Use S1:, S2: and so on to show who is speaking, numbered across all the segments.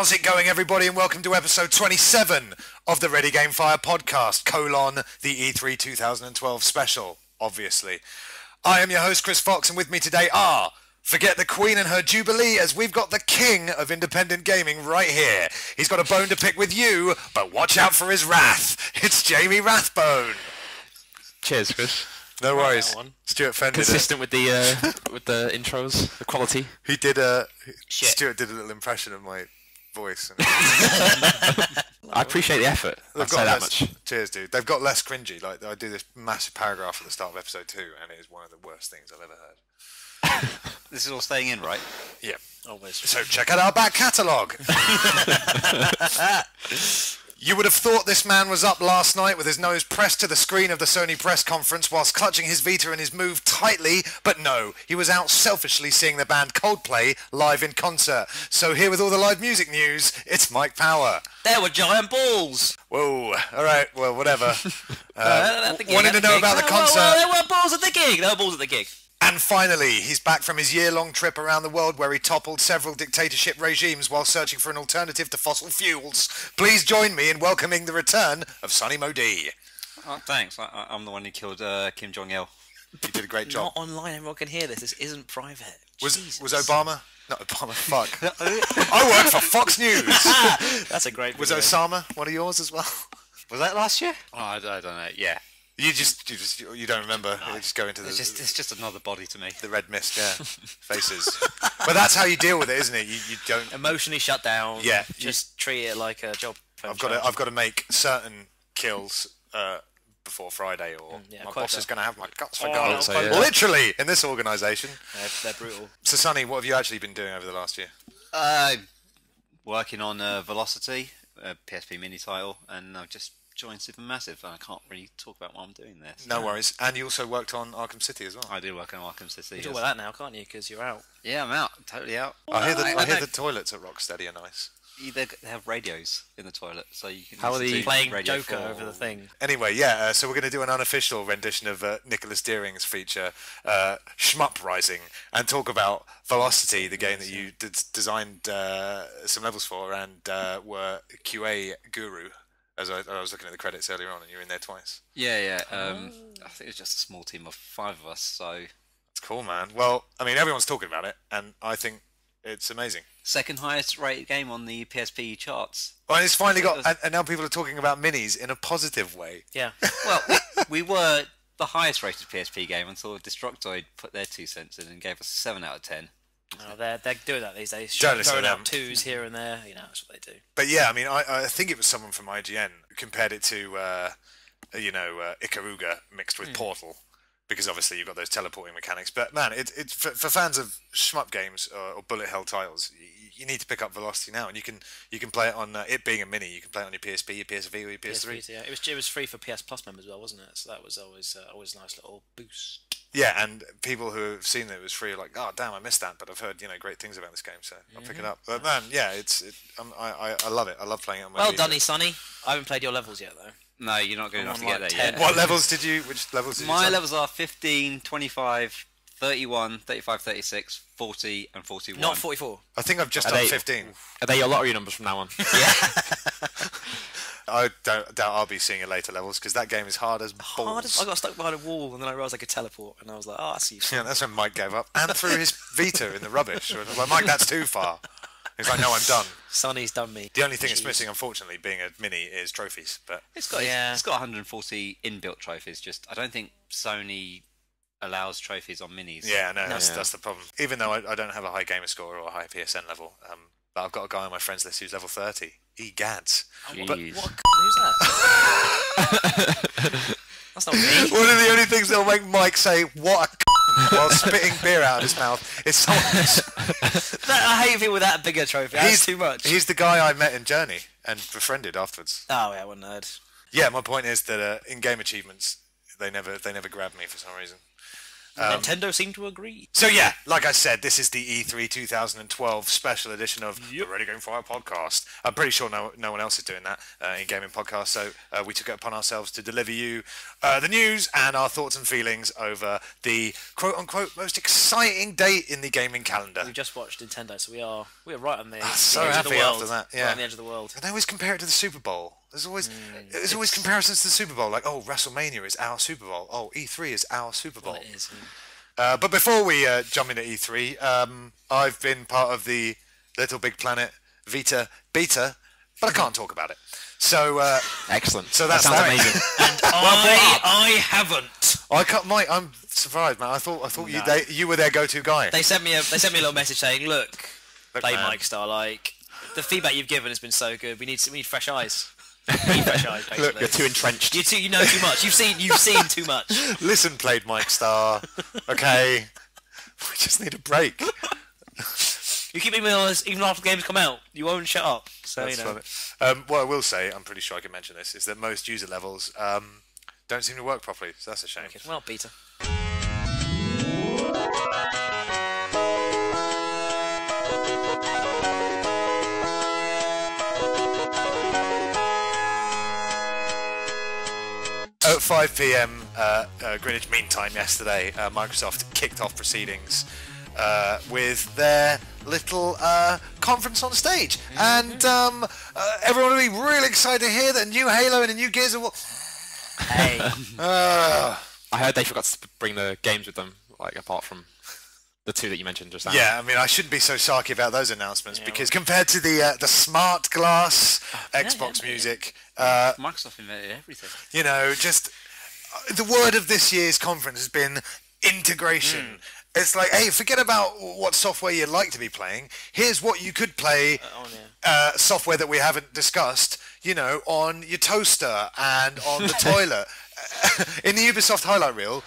S1: How's it going, everybody, and welcome to episode 27 of the Ready Game Fire podcast, the E3 2012 special, obviously. I am your host, Chris Fox, and with me today are, forget the Queen and her Jubilee, as we've got the king of independent gaming right here. He's got a bone to pick with you, but watch out for his wrath. It's Jamie Rathbone.
S2: Cheers, Chris.
S1: No worries. Stuart Fenn
S2: consistent with the intros, the quality.
S1: He did Stuart did a little impression of my voice.
S2: I appreciate the effort. I'll say that much.
S1: Cheers, dude. They've got less cringy. Like, I do this massive paragraph at the start of episode 2, and it is one of the worst things I've ever heard.
S3: This is all staying in, right?
S1: Yeah.
S3: Always.
S1: So check out our back catalogue. You would have thought this man was up last night with his nose pressed to the screen of the Sony press conference whilst clutching his Vita and his Move tightly, but no, he was out selfishly seeing the band Coldplay live in concert. So here with all the live music news, it's Mike Power.
S3: There were giant balls!
S1: Whoa, alright, well, whatever. Wanted to know about the concert.
S3: Well, there were balls at the gig! There were balls at the gig.
S1: And finally, he's back from his year-long trip around the world where he toppled several dictatorship regimes while searching for an alternative to fossil fuels. Please join me in welcoming the return of Sonny Mody.
S3: Oh, thanks. I'm the one who killed Kim Jong-il.
S1: You did a great job.
S3: Not online, everyone can hear this. This isn't private.
S1: Was Obama? Not Obama, fuck. I work for Fox News.
S3: That's a great
S1: Was
S3: video.
S1: Osama one of yours as well?
S3: Was that last year? Oh, I don't know. Yeah.
S1: You don't remember.
S3: No,
S1: you just go into
S3: it's just another body to me.
S1: The red mist, yeah. Faces. But that's how you deal with it, isn't it? You don't
S4: emotionally shut down.
S1: Yeah.
S4: Just treat it like a job.
S1: I've got to make certain kills before Friday, or my boss is going to have my guts for gold. Literally in this organisation.
S4: They're brutal.
S1: So, Sonny, what have you actually been doing over the last year?
S3: Working on Velocity, a PSP mini title, and I've just joined Supermassive, and I can't really talk about what I'm doing there. So.
S1: No worries. And you also worked on Arkham City as well.
S3: I do work on Arkham City.
S4: You can talk about that now, can't you? Because you're out.
S3: Yeah, I'm out. I'm totally out.
S1: I hear the toilets at Rocksteady are nice.
S3: They have radios in the toilet, so you can.
S4: How are they playing
S3: Radio
S4: Joker
S3: 4.
S4: over the thing?
S1: Anyway, so we're going to do an unofficial rendition of Nicholas Deering's feature, Shmup Rising, and talk about Velocity, the game that you designed some levels for and were QA guru. As I was looking at the credits earlier on, and you were in there twice.
S3: Yeah. I think it was just a small team of 5 of us, so.
S1: It's cool, man. Well, I mean, everyone's talking about it, and I think it's amazing.
S3: Second highest rated game on the PSP charts.
S1: Well, and it's finally got, and now people are talking about minis in a positive way.
S4: Yeah.
S3: Well, we were the highest rated PSP game until Destructoid put their 2 cents in and gave us a 7 out of 10.
S4: Oh, they're doing that these days.
S1: Don't listen
S4: throwing
S1: to
S4: out
S1: them.
S4: 2s here and there. You know, that's what they do.
S1: But yeah, I mean, I think it was someone from IGN who compared it to, Ikaruga mixed with Portal, because obviously you've got those teleporting mechanics. But man, it's for fans of shmup games or bullet hell titles, you need to pick up Velocity now, and you can play it on it being a mini. You can play it on your PSP, your PSV, or your PS3.
S4: Yeah, it was free for PS Plus members as well, wasn't it? So that was always a nice little boost.
S1: Yeah, and people who have seen that it was free are like, oh damn, I missed that, but I've heard great things about this game, so I'll pick it up. But man, yeah, I love it. I love playing it on my
S4: Well
S1: Vita.
S4: done, Sonny. I haven't played your levels yet though.
S3: No, you're not good enough to
S4: like
S3: get there
S4: 10.
S3: yet.
S1: What levels did you? Which levels did you?
S3: My levels are 15, 25, 31, 35, 36, 40, and 41.
S4: Not 44.
S1: I think I've just done 15.
S2: Are they your lottery numbers from now on?
S3: Yeah.
S1: I doubt I'll be seeing it later levels because that game is hard as balls.
S4: I got stuck behind a wall and then I realised I could teleport and I was like, oh, I see.
S1: Yeah, that's when Mike gave up and threw his Vita in the rubbish. I was like, Mike, that's too far. He's like, no, I'm done.
S4: Sonny's done me.
S1: The only thing it's missing, unfortunately, being a mini, is trophies. But
S3: it's got 140 inbuilt trophies. Just I don't think Sony allows trophies on minis.
S1: Yeah, no, that's the problem. Even though I don't have a high gamer score or a high PSN level, but I've got a guy on my friends list who's level 30. Egads.
S4: But who's that? That's not me.
S1: One of the only things that'll make Mike say, what a while spitting beer out of his mouth is someone.
S4: I hate people with that bigger trophy. That's too much.
S1: He's the guy I met in Journey and befriended afterwards.
S4: Oh yeah, what a nerd.
S1: Yeah, my point is that in game achievements, they never grab me for some reason.
S4: Nintendo seemed to agree.
S1: So yeah, like I said, this is the E3 2012 special edition of the Ready Game Fire podcast. I'm pretty sure no one else is doing that in gaming podcasts, so we took it upon ourselves to deliver you the news and our thoughts and feelings over the quote-unquote most exciting date in the gaming calendar.
S4: We just watched Nintendo, so we are right on the,
S1: so
S4: the edge of the
S1: happy
S4: world.
S1: after that, yeah.
S4: Right on the edge of the world.
S1: And they always compare it to the Super Bowl. There's always comparisons to the Super Bowl, like, oh, WrestleMania is our Super Bowl. Oh, E3 is our Super Bowl.
S4: Well, it is.
S1: But before we jump into E3, I've been part of the Little Big Planet Vita Beta, but I can't talk about it. So
S2: excellent.
S1: So that
S2: sounds amazing.
S4: And I haven't.
S1: I can't, Mike. I'm surprised, man. I thought you were their go-to guy.
S4: They sent me a little message saying, "Look, play
S1: man.
S4: Mike Star. Like the feedback you've given has been so good. We need fresh eyes. We need fresh eyes. Basically.
S2: Look, you're too entrenched.
S4: You know too much. You've seen too much.
S1: Listen, played Mike Star. Okay, we just need a break.
S4: You keep emails even after the games come out. You won't shut up. So
S1: That's
S4: you know.
S1: funny. What I will say, I'm pretty sure I can mention this, is that most user levels don't seem to work properly. So that's a shame.
S4: Okay. Well, Peter.
S1: At 5 p.m. Greenwich Mean Time yesterday, Microsoft kicked off proceedings with their little conference on stage, and everyone will be really excited to hear that a new Halo and a new Gears of War.
S4: Hey.
S2: I heard they forgot to bring the games with them, like apart from the two that you mentioned just now.
S1: Yeah, I mean, I shouldn't be so sarky about those announcements because compared to the smart glass Xbox Music,
S3: Microsoft invented everything.
S1: you know, just the word of this year's conference has been integration. It's like, hey, forget about what software you'd like to be playing. Here's what you could play, software that we haven't discussed, you know, on your toaster and on the toilet. In the Ubisoft highlight reel,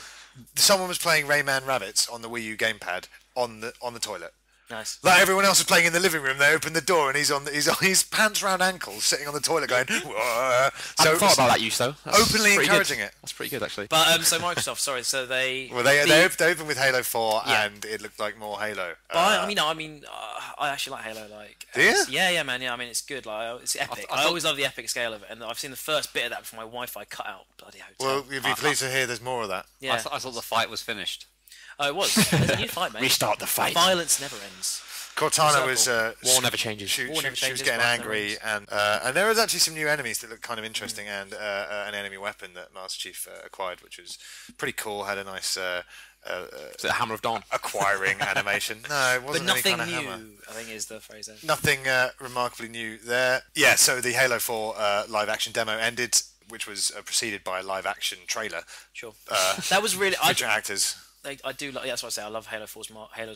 S1: someone was playing Rayman Rabbids on the Wii U gamepad on the toilet.
S4: Nice.
S1: Like everyone else was playing in the living room, they opened the door and he's on his pants round ankles, sitting on the toilet going. Whoa.
S2: I hadn't thought about that use though. That's
S1: openly
S2: pretty
S1: encouraging
S2: good.
S1: it.
S2: That's pretty good actually.
S4: But so Microsoft, sorry, so they
S1: they opened with Halo 4 and it looked like more Halo.
S4: I actually like Halo. Like,
S1: do you?
S4: Yeah, man. Yeah, I mean, it's good. Like, it's epic. I always love the epic scale of it, and I've seen the first bit of that before my Wi-Fi cut out. Bloody hotel.
S1: Well, you'd be pleased to hear there's more of that.
S4: Yeah.
S3: I thought the fight was finished.
S4: Oh, it was. There's a new fight, mate.
S2: Restart the fight.
S4: Violence never ends.
S1: Cortana was
S2: War never changes.
S1: She
S4: War never
S1: was
S4: changes,
S1: getting
S4: violence never
S1: angry, and there was actually some new enemies that looked kind of interesting, and an enemy weapon that Master Chief acquired, which was pretty cool. Had a nice
S2: Is it a Hammer of Dawn?
S1: acquiring animation. No, it
S4: But
S1: wasn't
S4: nothing
S1: any kind
S4: new,
S1: of hammer.
S4: I think is the phrase there.
S1: Nothing remarkably new there. Yeah, so the Halo 4 live action demo ended, which was preceded by a live action trailer.
S4: Sure. That was really...
S1: Featuring actors.
S4: I do like. That's what I say. I love Halo's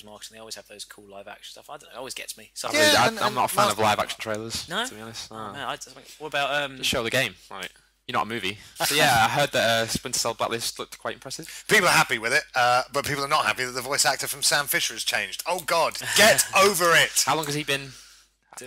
S4: marketing. They always have those cool live action stuff. I don't know. It always gets me. So
S1: Yeah.
S2: I'm not a fan of live action trailers.
S4: No?
S2: To be honest. No.
S4: Man, what about
S2: Just show the game, right? You're not a movie. So yeah, I heard that Splinter Cell Blacklist looked quite impressive.
S1: People are happy with it, but people are not happy that the voice actor from Sam Fisher has changed. Oh God, get over it!
S2: How long has he been?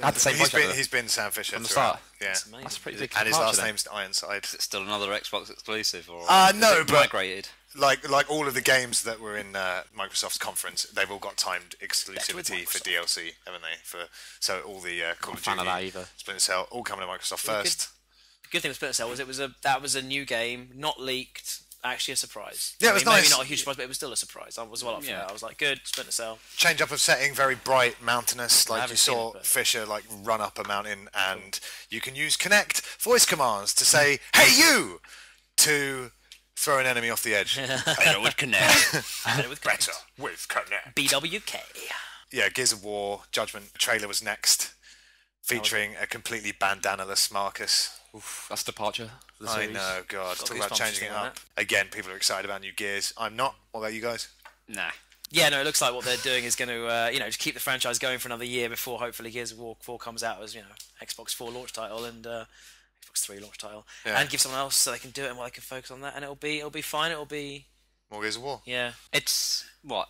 S2: Had the same voice actor
S1: He's been Sam Fisher
S2: from the
S1: throughout.
S2: start.
S1: Yeah,
S4: That's amazing.
S2: That's pretty big.
S1: and his
S2: departure
S1: last
S2: then.
S1: name's Ironside.
S3: Is it still another Xbox exclusive, or
S1: No,
S3: is it
S1: but
S3: migrated?
S1: like all of the games that were in Microsoft's conference, they've all got timed exclusivity for DLC, haven't they? So all the Call of
S2: fan of
S1: Duty,
S2: that either.
S1: Splinter Cell, all coming to Microsoft
S4: Well,
S1: first.
S4: The good thing with Splinter Cell was that was a new game, not leaked. Actually, a surprise.
S1: Yeah, it was
S4: Maybe
S1: nice.
S4: not a huge surprise, but it was still a surprise. I was well up for that. I was like, good, Splinter Cell.
S1: Change up of setting, very bright, mountainous. Like you
S4: haven't seen
S1: saw
S4: it, but-
S1: Fisher like run up a mountain, and you can use Connect voice commands to say "Hey you" to throw an enemy off the edge.
S3: Better with Connect.
S4: With
S1: Better with Connect.
S4: BWK.
S1: Yeah, Gears of War Judgment trailer was next, featuring a completely bandana-less Marcus.
S2: Oof, that's departure for the
S1: I
S2: series.
S1: know, God.
S4: Got
S1: Talk about
S4: goosebumps
S1: changing
S4: just
S1: it
S4: thinking about
S1: up. Again, people are excited about new Gears. I'm not. What about you guys?
S3: Nah.
S4: Yeah, no, it looks like what they're doing is going to, just keep the franchise going for another year before hopefully Gears of War 4 comes out as, Xbox 4 launch title and Xbox 3 launch title, and give someone else so they can do it and they can focus on that, and it'll be fine. It'll be
S1: More Gears of War.
S4: yeah.
S3: It's what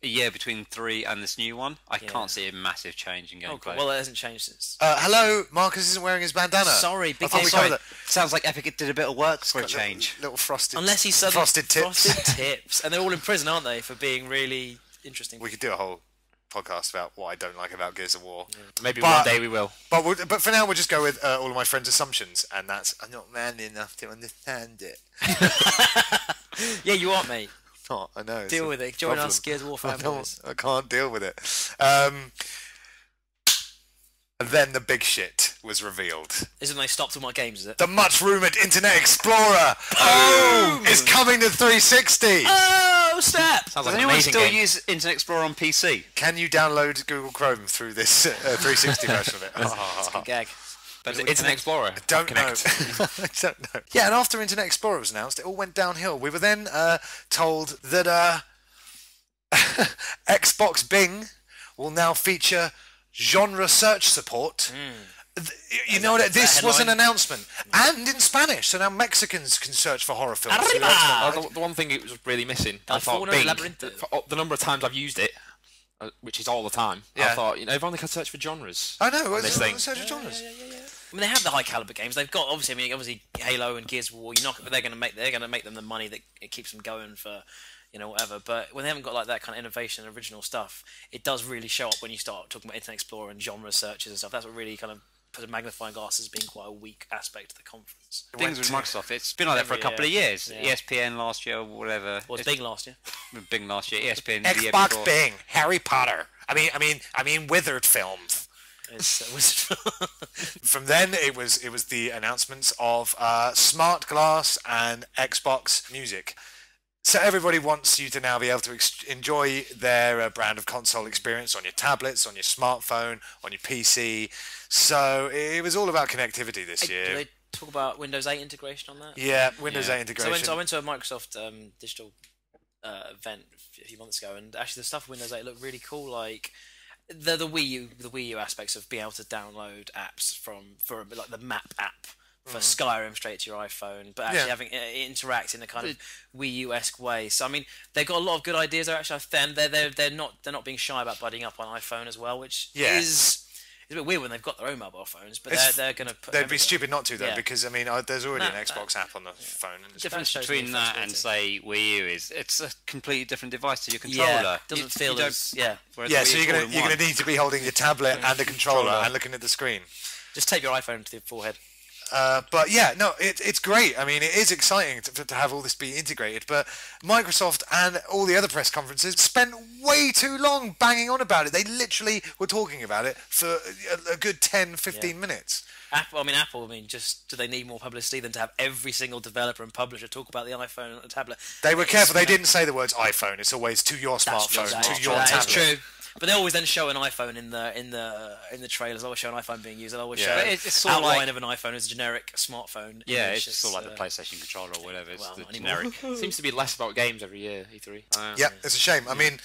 S3: a year between 3 and this new one, I can't see a massive change in gameplay.
S4: Oh, God. Well, it hasn't changed since.
S1: Hello, Marcus isn't wearing his bandana.
S4: Sorry, big
S1: I thought we
S4: sorry.
S1: covered
S3: Sounds like Epic did a bit of work for a
S1: that.
S3: change.
S1: Little frosted.
S4: Unless he's suddenly
S1: frosted tips.
S4: Frosted tips, and they're all in prison, aren't they, for being really interesting?
S1: We could do a whole podcast about what I don't like about Gears of War.
S2: Maybe one day we will.
S1: But for now, we'll just go with all of my friends' assumptions, and that's I'm not man enough to understand it.
S4: Yeah, you are, mate.
S1: Not, I know.
S4: Deal with it. Join us, Gears of War fanboys.
S1: I can't deal with it. And then the big shit was revealed.
S4: Is it when they stopped talking about games, is it?
S1: The much rumoured Internet Explorer is coming to 360.
S4: Oh, snap!
S2: Sounds
S3: Does
S2: like an
S3: anyone
S2: amazing
S3: still
S2: game.
S3: use Internet Explorer on PC?
S1: Can you download Google Chrome through this 360 version of it?
S4: It's a good gag.
S2: But it's an Explorer.
S1: Don't know.
S2: Connect.
S1: I don't know. Yeah, and after Internet Explorer was announced, it all went downhill. We were then told that Xbox Bing will now feature genre search support. You know what? This was an announcement, and in Spanish, so now Mexicans can search for horror films. through Xbox.
S2: The one thing it was really missing, I thought
S4: California
S2: Bing,
S4: Labyrinth.
S2: for the number of times I've used it, which is all the time,
S1: Yeah.
S2: I thought, if only could search for genres.
S1: I know.
S2: This thing.
S1: Search for genres.
S4: I mean, they have the high caliber games. They've got obviously Halo and Gears of War. They're going to make them the money that it keeps them going for, whatever. But when they haven't got like that kind of innovation and original stuff, it does really show up when you start talking about Internet Explorer and genre searches and stuff. That's what really kind of puts a magnifying glass as being quite a weak aspect of the conference.
S3: Things with Microsoft, it's been like that for a couple of years.
S4: Yeah.
S3: ESPN last year, or whatever.
S4: Well, it's Bing last year.
S3: Bing last year, ESPN the year
S1: Xbox
S3: before.
S1: Bing, Harry Potter. I mean, Withered films. From then, it was the announcements of Smart Glass and Xbox Music. So everybody wants you to now be able to enjoy their brand of console experience on your tablets, on your smartphone, on your PC. So it was all about connectivity this year.
S4: Do they talk about Windows 8 integration on that?
S1: Yeah, Windows 8
S4: So
S1: integration.
S4: I went to a Microsoft digital event a few months ago, and actually the stuff with Windows 8 looked really cool. Like the Wii U aspects of being able to download apps for like the map app for Skyrim straight to your iPhone, but actually having it interact in a kind of Wii U-esque way. So I mean, they've got a lot of good ideas there. Actually, they're not being shy about budding up on iPhone as well, which is. It's a bit weird when they've got their own mobile phones, but they're going to put.
S1: They'd be stupid not to, though,
S4: Yeah.
S1: because I mean, there's already an Xbox app on the phone. And
S3: The difference
S4: That shows
S3: between
S4: me
S3: that and
S4: flexibility.
S3: say Wii U is it's a completely different device to your controller.
S4: Yeah, doesn't
S3: You
S4: feel
S3: don't-
S4: as
S3: whereas
S1: yeah,
S3: the
S1: so
S3: Wii is
S1: you're
S3: all in
S1: gonna
S3: one.
S1: need to be holding your tablet and a controller and looking at the screen.
S4: Just tape your iPhone to the forehead.
S1: But yeah, no, it's great. I mean, it is exciting to have all this be integrated. But Microsoft and all the other press conferences spent way too long banging on about it. They literally were talking about it for a good 10, 15 minutes.
S4: Apple, just do they need more publicity than to have every single developer and publisher talk about the iPhone and the tablet?
S1: They were careful. They didn't say the words iPhone. It's always to your smartphone, to your
S4: That is
S1: tablet.
S4: true. But they always then show an iPhone in the trailers. They always show an iPhone being used. They always show
S3: But
S4: an
S3: it's sort of
S4: outline
S3: like-
S4: of an iPhone as a generic smartphone.
S3: Yeah,
S4: image.
S3: it's sort of like the PlayStation controller or whatever. It's
S4: well,
S3: the
S4: not anymore.
S3: generic.
S2: Seems to be less about games every year, E3.
S1: Yeah, it's a shame. I mean,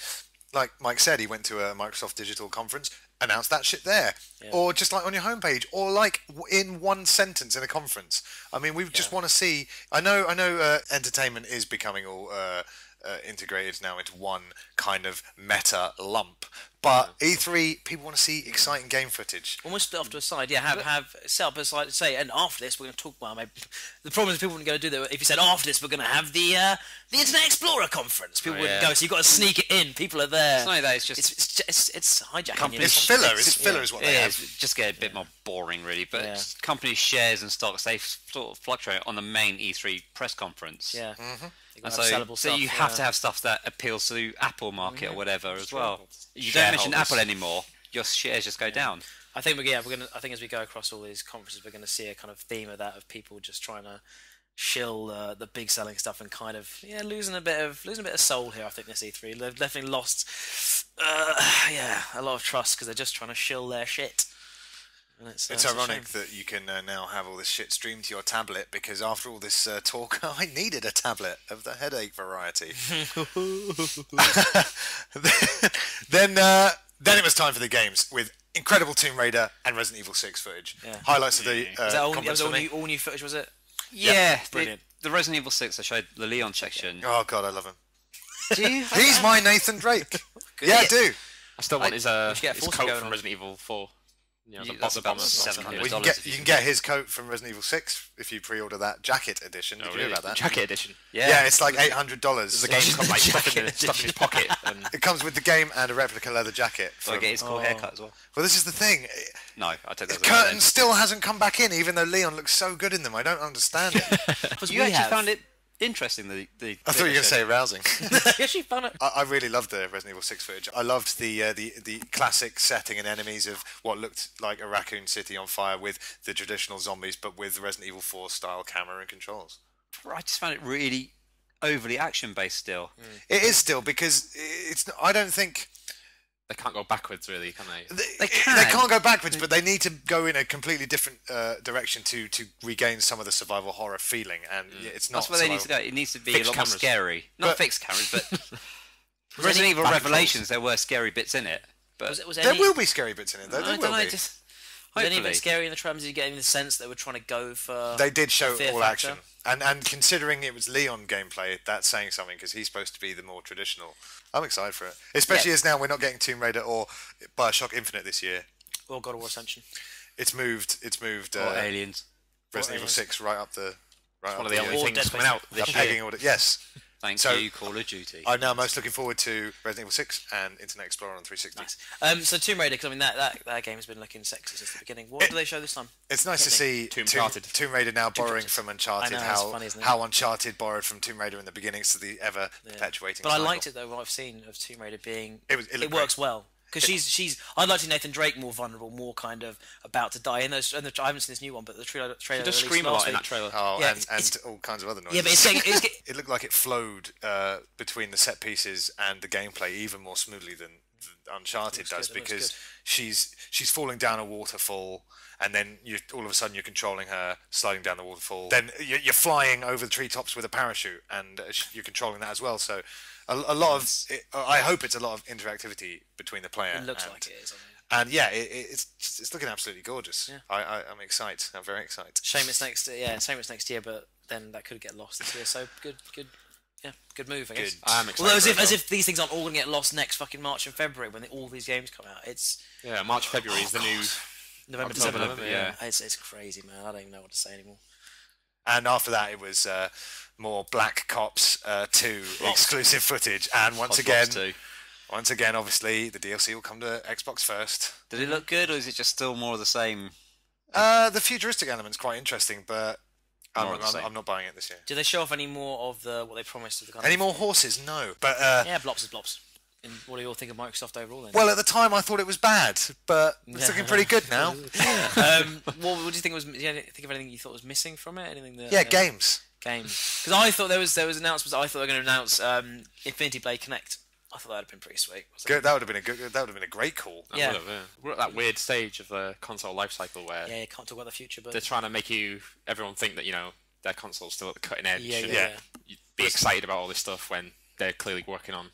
S1: like Mike said, he went to a Microsoft Digital conference, announced that shit there, or just like on your homepage, or like in one sentence in a conference. I mean, we just want to see. I know. Entertainment is becoming all integrated now into one kind of meta lump. But E3, people want to see exciting game footage.
S4: Almost off to a side, have set up a side, say, and after this we're going to talk about. Maybe, the problem is people wouldn't go do that. If you said after this we're going to have the Internet Explorer conference, people wouldn't go. So you've got to sneak it in. People are there.
S3: It's not like that. It's just
S4: It's hijacking.
S3: Companies-
S1: It's filler. It's filler is what they have.
S3: just get a bit more boring, really. But it's companies' shares and stocks, they sort of fluctuate on the main E3 press conference.
S4: Yeah.
S3: And so you have to have stuff that appeals to the Apple market or whatever as well. You don't mention
S2: Shareholders.
S3: Apple anymore, your shares just go down.
S4: I think we're gonna. I think as we go across all these conferences, we're going to see a kind of theme of that, of people just trying to shill the big selling stuff and kind of losing a bit of soul here. I think this E3, they've definitely lost a lot of trust because they're just trying to shill their shit. And it's a
S1: ironic
S4: shame.
S1: that you can now have all this shit streamed to your tablet, because after all this talk, I needed a tablet of the headache variety. Then it was time for the games with incredible Tomb Raider and Resident Evil 6 footage.
S4: Yeah.
S1: Highlights of the
S4: Was that
S1: conference for me.
S4: all new footage? Was it?
S3: Yeah,
S4: brilliant.
S3: The Resident Evil 6, I showed the Leon section.
S1: Oh god, I love him.
S3: Do you?
S1: He's my Nathan Drake.
S4: Good.
S1: Yeah, I do.
S2: I still want his
S4: we should get a
S2: his
S4: Forza
S2: coat
S4: going
S2: from
S4: on.
S2: Resident Evil 4. You know,
S3: That's
S2: the
S3: about
S2: bomber.
S3: $700.
S1: Well, you can get his coat from Resident Evil 6 if you pre-order that jacket edition. Did you hear about that?
S2: Jacket edition.
S1: Yeah, it's like $800.
S2: The game's got like stuff in his pocket. And
S1: It comes with the game and a replica leather jacket.
S3: So I get his cool haircut as well.
S1: Well, this is the thing.
S3: No, I take that.
S1: Curtin still hasn't come back in, even though Leon looks so good in them. I don't understand it.
S3: You actually found it interesting. The
S1: I thought you were going to say arousing.
S4: You actually found it.
S1: I really loved the Resident Evil 6 footage. I loved the classic setting and enemies of what looked like a raccoon city on fire with the traditional zombies, but with Resident Evil 4 style camera and controls.
S3: I just found it really overly action based still.
S1: It is still, because it's. I don't think
S2: they can't go backwards, really, can they?
S3: They
S1: They can't go backwards, but they need to go in a completely different direction to regain some of the survival horror feeling. And it's not.
S3: That's where they need to go. It needs to be
S2: Fixed
S3: a lot more
S2: cameras.
S3: scary. Not
S1: But-
S3: fixed cameras, but Resident Evil Revelations. There were scary bits in it, but
S4: Was
S1: There
S4: any,
S1: will be scary bits in it, though.
S3: I
S1: There
S3: don't
S1: will
S3: know.
S1: be.
S3: Just
S4: was any of
S3: hopefully.
S4: it scary in the trams? Did you get in the sense that they were trying to go for?
S1: They did show
S4: fear
S1: all
S4: factor?
S1: action, and considering it was Leon gameplay, that's saying something, because he's supposed to be the more traditional. I'm excited for it, especially as now we're not getting Tomb Raider or Bioshock Infinite this year.
S4: Or God of War Ascension.
S1: It's moved.
S3: Or aliens.
S1: Resident Evil 6 right up the. Right
S2: One
S1: up
S2: of the
S1: the
S2: only
S4: Or
S2: things
S4: Dead
S2: coming
S4: Space.
S2: out
S1: the
S2: this
S1: pegging
S2: year.
S1: order. Yes,
S3: Thank
S1: So-
S3: you, Call of Duty.
S1: I'm now most looking forward to Resident Evil 6 and Internet Explorer on 360.
S4: Nice. So Tomb Raider, because I mean that game has been looking sexy since the beginning. What do they show this time?
S1: It's nice to see Tomb Raider now borrowing from Uncharted.
S4: I know, it's funny, isn't it?
S1: How Uncharted borrowed from Tomb Raider in the beginning, so the ever perpetuating.
S4: But I
S1: cycle.
S4: liked it though. What I've seen of Tomb Raider being
S1: It looked
S4: works
S1: great.
S4: well. Because she's. I'd like to see Nathan Drake more vulnerable, more kind of about to die. And I haven't seen this new one, but the trailer.
S2: She does
S4: released
S2: scream a
S4: last
S2: lot in
S4: week-
S2: that trailer.
S1: Oh,
S4: Yeah,
S1: and
S4: it's-
S1: all kinds of other noises.
S4: Yeah, but it's
S1: It looked like it flowed between the set pieces and the gameplay even more smoothly than Uncharted does,
S4: good, it looks
S1: because
S4: good.
S1: she's falling down a waterfall, and then all of a sudden you're controlling her sliding down the waterfall. Then you're flying over the treetops with a parachute, and you're controlling that as well. So a lot of I hope it's a lot of interactivity between the player.
S4: It looks
S1: and,
S4: like it is. I mean.
S1: And yeah, it's looking absolutely gorgeous.
S4: Yeah.
S1: I'm excited. I'm very excited.
S4: Shame it's next year, but then that could get lost this year. So good move, I guess.
S1: Good.
S2: I'm excited.
S4: Although
S2: for it,
S4: as
S2: though.
S4: if these things aren't all going to get lost next fucking March and February when all these games come out. It's
S2: Yeah, March, February is the new.
S4: November,
S2: October,
S4: December.
S2: November, yeah.
S4: It's crazy, man. I don't even know what to say anymore.
S1: And after that, it was more Black Ops 2 exclusive footage. And once again, obviously, the DLC will come to Xbox first.
S3: Did it look good, or is it just still more of the same?
S1: The futuristic element's quite interesting, but
S3: More of the same.
S1: I'm not buying it this year.
S4: Do they show off any more of what they promised of the kind
S1: Any
S4: of...
S1: more horses? No. But
S4: Yeah, Blops is Blops. And what do you all think of Microsoft overall then?
S1: well, at the time, I thought it was bad, but it's looking pretty good now.
S4: what do you think was? Yeah, think of anything you thought was missing from it? Anything that?
S1: Yeah, games.
S4: Games. Because I thought there was announcements. I thought they were going to announce Infinity Blade Connect. I thought that would have been pretty sweet.
S1: Good. That would have been a great call.
S2: That
S4: Yeah.
S2: would've, We're at that weird stage of the console life cycle where
S4: Yeah, you can't talk about the future, but
S2: they're trying to make everyone think that their console's still at the cutting edge.
S4: Yeah,
S2: and
S4: yeah.
S2: you'd be excited about all this stuff when they're clearly working on.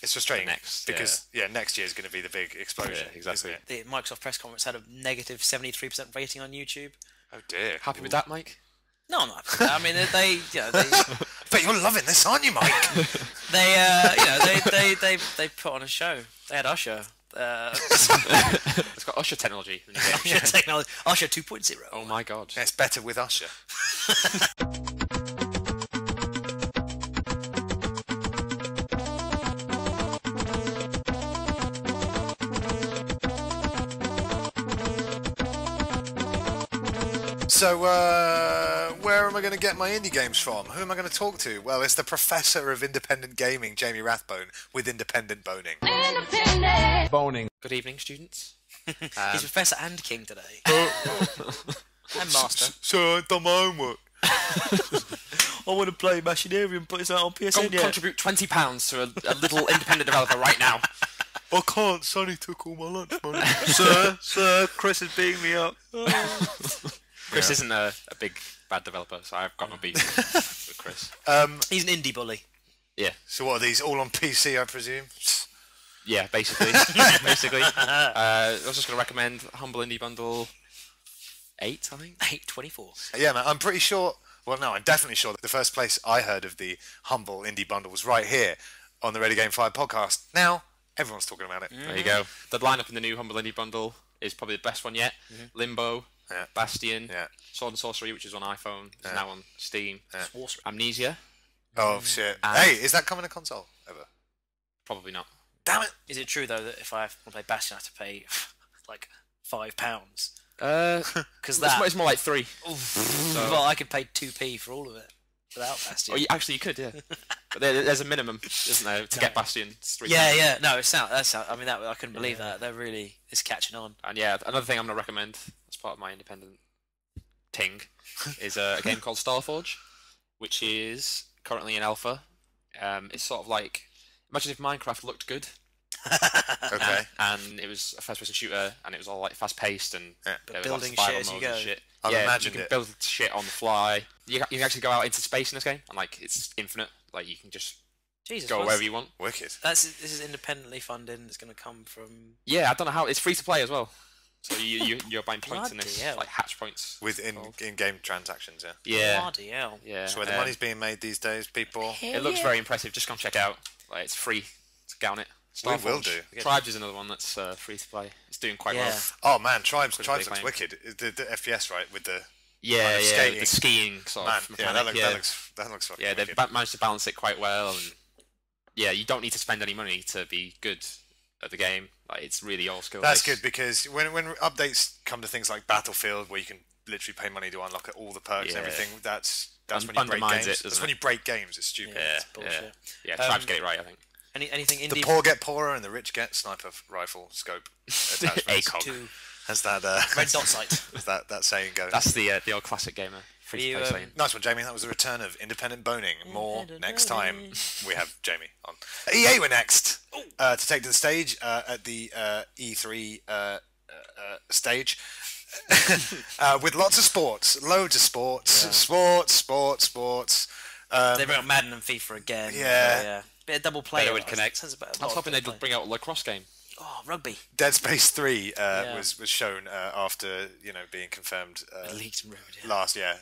S1: It's frustrating
S2: next,
S1: because next year is going to be the big explosion.
S2: Yeah, exactly.
S1: Isn't it?
S4: the Microsoft press conference had a negative 73% rating on YouTube.
S1: Oh dear.
S2: Happy with that, Mike?
S4: No, I'm not. I mean, they
S1: But you're loving this, aren't you, Mike?
S4: they put on a show. They had Usher.
S2: It's got Usher technology. in the game.
S4: Usher technology. Usher 2.0.
S2: Oh my god.
S1: Yeah, it's better with Usher. So, where am I going to get my indie games from? Who am I going to talk to? Well, it's the professor of independent gaming, Jamie Rathbone, with independent boning.
S5: Boning.
S2: Good evening, students.
S4: He's Professor and King today. And Master.
S1: So, I've done my homework.
S4: I want to play Machinarium, but it's out on
S2: Go
S4: PSN
S2: and contribute £20 to a little independent developer right now.
S1: I can't, Sonny took all my lunch money.
S3: Sir, Chris is beating me up.
S2: Chris isn't a big bad developer, so I've got no beef with Chris.
S4: He's an indie bully.
S2: Yeah,
S1: So what are these, all on PC, I presume?
S2: yeah, basically. I was just going to recommend Humble Indie Bundle 8, I think.
S4: 824.
S1: Yeah, man, I'm pretty sure, well, no, I'm definitely sure that the first place I heard of the Humble Indie Bundle was right here on the Ready Game 5 podcast. Now, Everyone's talking about it.
S2: There you go. The lineup in the new Humble Indie Bundle is probably the best one yet. Limbo,
S1: Yeah.
S2: Bastion,
S1: Yeah.
S2: Sword and Sorcery, which is on iPhone, is now on Steam.
S4: Sorcery.
S2: Amnesia,
S1: Oh shit!
S2: And-
S1: Hey, is that coming to console ever?
S2: probably not.
S1: Damn it!
S4: Is it true though that if I want to play Bastion, I have to pay like £5?
S2: Because it's more like 3.
S4: Well, I could pay 2p for all of it without Bastion.
S2: Oh, actually, you could, yeah. But there's a minimum, isn't there, to get Bastion? It's £3.
S4: Yeah. No, it's out. That's out. I mean, I couldn't believe that. They're really it's catching on.
S2: And yeah, another thing I'm going to recommend as part of my independent ting is a game called Starforge, which is currently in alpha. It's sort of like, imagine if Minecraft looked good.
S1: Okay.
S2: And it was a first-person shooter, and it was all like fast-paced and
S1: Yeah.
S2: there was
S4: Building
S2: survival
S4: shit as you
S2: modes and
S4: go.
S2: shit.
S1: I've
S2: Yeah,
S1: imagined
S2: you can
S1: it.
S2: build shit on the fly. You can actually go out into space in this game, and like it's infinite. Like you can just
S4: Jesus,
S2: go
S4: what's-
S2: wherever you want.
S1: Wicked.
S4: This is independently funded. And it's going to come from.
S2: Yeah, I don't know how. It's free to play as well. So you're buying points in this,
S4: Bloody hell.
S2: like hatch points.
S1: With
S2: called.
S1: in-game transactions, yeah.
S2: Yeah,
S4: Bloody hell.
S2: yeah.
S1: That's where the money's being made these days, people.
S2: It looks very impressive. Just come check it out. Like it's free to get on it.
S1: We will
S2: Starforge.
S1: do.
S2: Tribes is another one that's free to play. It's doing quite
S4: Yeah.
S2: well.
S1: Oh man, Tribes
S2: Pretty
S1: looks
S2: big
S1: wicked. The FPS, right, with the
S2: Yeah,
S1: kind of
S2: yeah.
S1: skating.
S2: The skiing sort
S1: man.
S2: of
S1: Yeah,
S2: mechanic.
S1: that looks fucking
S2: Yeah, they've
S1: wicked.
S2: managed to balance it quite well, and yeah, you don't need to spend any money to be good at the game. Like it's really all skill.
S1: That's good because when updates come to things like Battlefield, where you can literally pay money to unlock all the perks and
S2: Yeah.
S1: everything, that's when you break
S2: Undermines
S1: games.
S2: it,
S1: That's
S2: doesn't
S1: when
S2: it?
S1: you break games. It's stupid.
S2: Yeah,
S4: bullshit.
S2: yeah. Tribes get it right, I think.
S4: Anything
S1: The
S4: indie?
S1: poor get poorer and the rich get sniper rifle scope attachments.
S2: ACOG.
S4: to
S1: As that
S4: Red Dot Sight.
S1: as that saying goes.
S2: That's the old classic gamer free to
S4: You,
S2: play saying.
S1: Nice one, Jamie. That was the return of independent boning. More next time we have Jamie on. EA were next to take to the stage at the E3 stage with lots of sports, loads of sports, sports.
S4: They bring out Madden and FIFA again.
S1: Yeah.
S4: Bit of double play.
S3: Better would connect.
S2: I was hoping they'd bring out a lacrosse game.
S4: Oh, rugby.
S1: Dead Space 3
S4: Yeah.
S1: was shown after being confirmed
S4: Leaked and rumored. Yeah.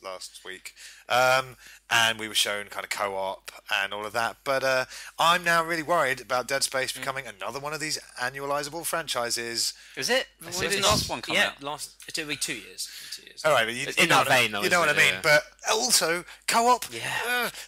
S1: last week, and we were shown kind of co-op and all of that. But I'm now really worried about Dead Space becoming another one of these annualizable franchises.
S3: Is it? When did the last one come out?
S4: It'll be 2 years. 2 years.
S1: All right, but you
S2: In
S1: know
S2: that vein, though,
S1: you know what I
S2: isn't it?
S1: mean.
S2: Yeah.
S1: But also co-op.
S4: Yeah.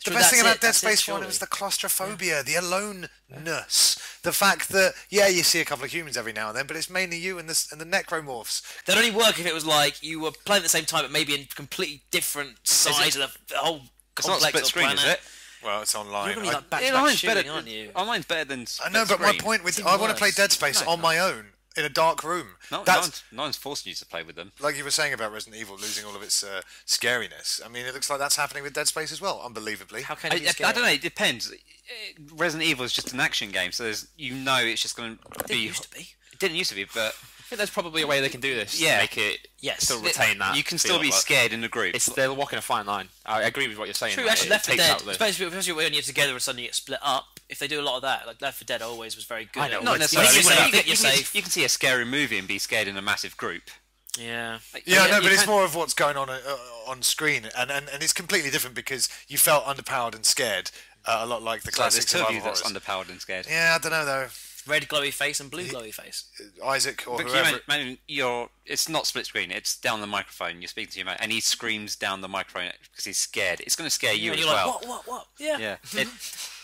S1: The
S4: Sure,
S1: best thing
S4: that's
S1: about
S4: it,
S1: Dead
S4: that's it,
S1: Space 1
S4: surely.
S1: was the claustrophobia, the aloneness, the fact that you see a couple of humans every now and then, but it's mainly you and the necromorphs.
S4: That'd only work if it was like you were playing at the same time, but maybe in completely different sides of the whole
S3: It's not
S4: complex
S3: split
S4: of
S3: screen,
S4: planet.
S3: is it?
S1: Well, it's online.
S4: You're gonna be like
S1: I
S4: back to back
S3: Online's
S4: shooting,
S3: better,
S4: aren't you?
S3: online's better than
S1: know,
S3: split
S1: but my
S3: screen.
S1: point with
S4: It's
S1: I want to play
S4: worse.
S1: Dead Space
S3: No,
S1: on my own in a dark room.
S3: No,
S1: That's
S3: no one's forcing you to play with them.
S1: like you were saying about Resident Evil losing all of its scariness. I mean, it looks like that's happening with Dead Space as well, unbelievably.
S4: How can
S3: I,
S4: it be
S3: I
S4: scary?
S3: don't know. It depends. Resident Evil is just an action game, so it's just going to
S4: It
S3: be.
S4: used to be.
S3: It didn't used to be, but
S2: I think there's probably a way they can do this
S3: Yeah.
S2: to make it
S4: Yes.
S2: still retain that.
S3: you can
S2: feel,
S3: still be
S2: but
S3: scared in a group.
S2: They're walking a fine line. I agree with what you're saying.
S4: True,
S2: like,
S4: actually,
S2: it
S4: Left 4
S2: takes
S4: Dead,
S2: out the-
S4: especially when you're together and suddenly you get split up. If they do a lot of that, like Left 4 Dead always was very good.
S2: I know,
S4: at-
S2: not
S3: Not
S2: necessarily.
S3: necessarily.
S4: You think you're safe.
S3: You can see a scary movie and be scared in a massive group.
S4: Yeah.
S1: Yeah, I know,
S3: you
S1: but it's
S3: can't-
S1: more of what's going on screen, and it's completely different because you felt underpowered and scared, a lot like the
S3: So there's
S1: classic
S3: two of
S1: survival
S3: you that's
S1: horrors.
S3: underpowered and scared.
S1: Yeah, I don't know though.
S4: Red glowy face and blue glowy face.
S1: Isaac or
S3: But
S1: whoever.
S3: it's not split screen. It's down the microphone. You're speaking to your mate, and he screams down the microphone because he's scared. It's going to scare you
S4: and
S3: as
S4: you're
S3: well.
S4: like, what? Yeah.
S3: Yeah. It,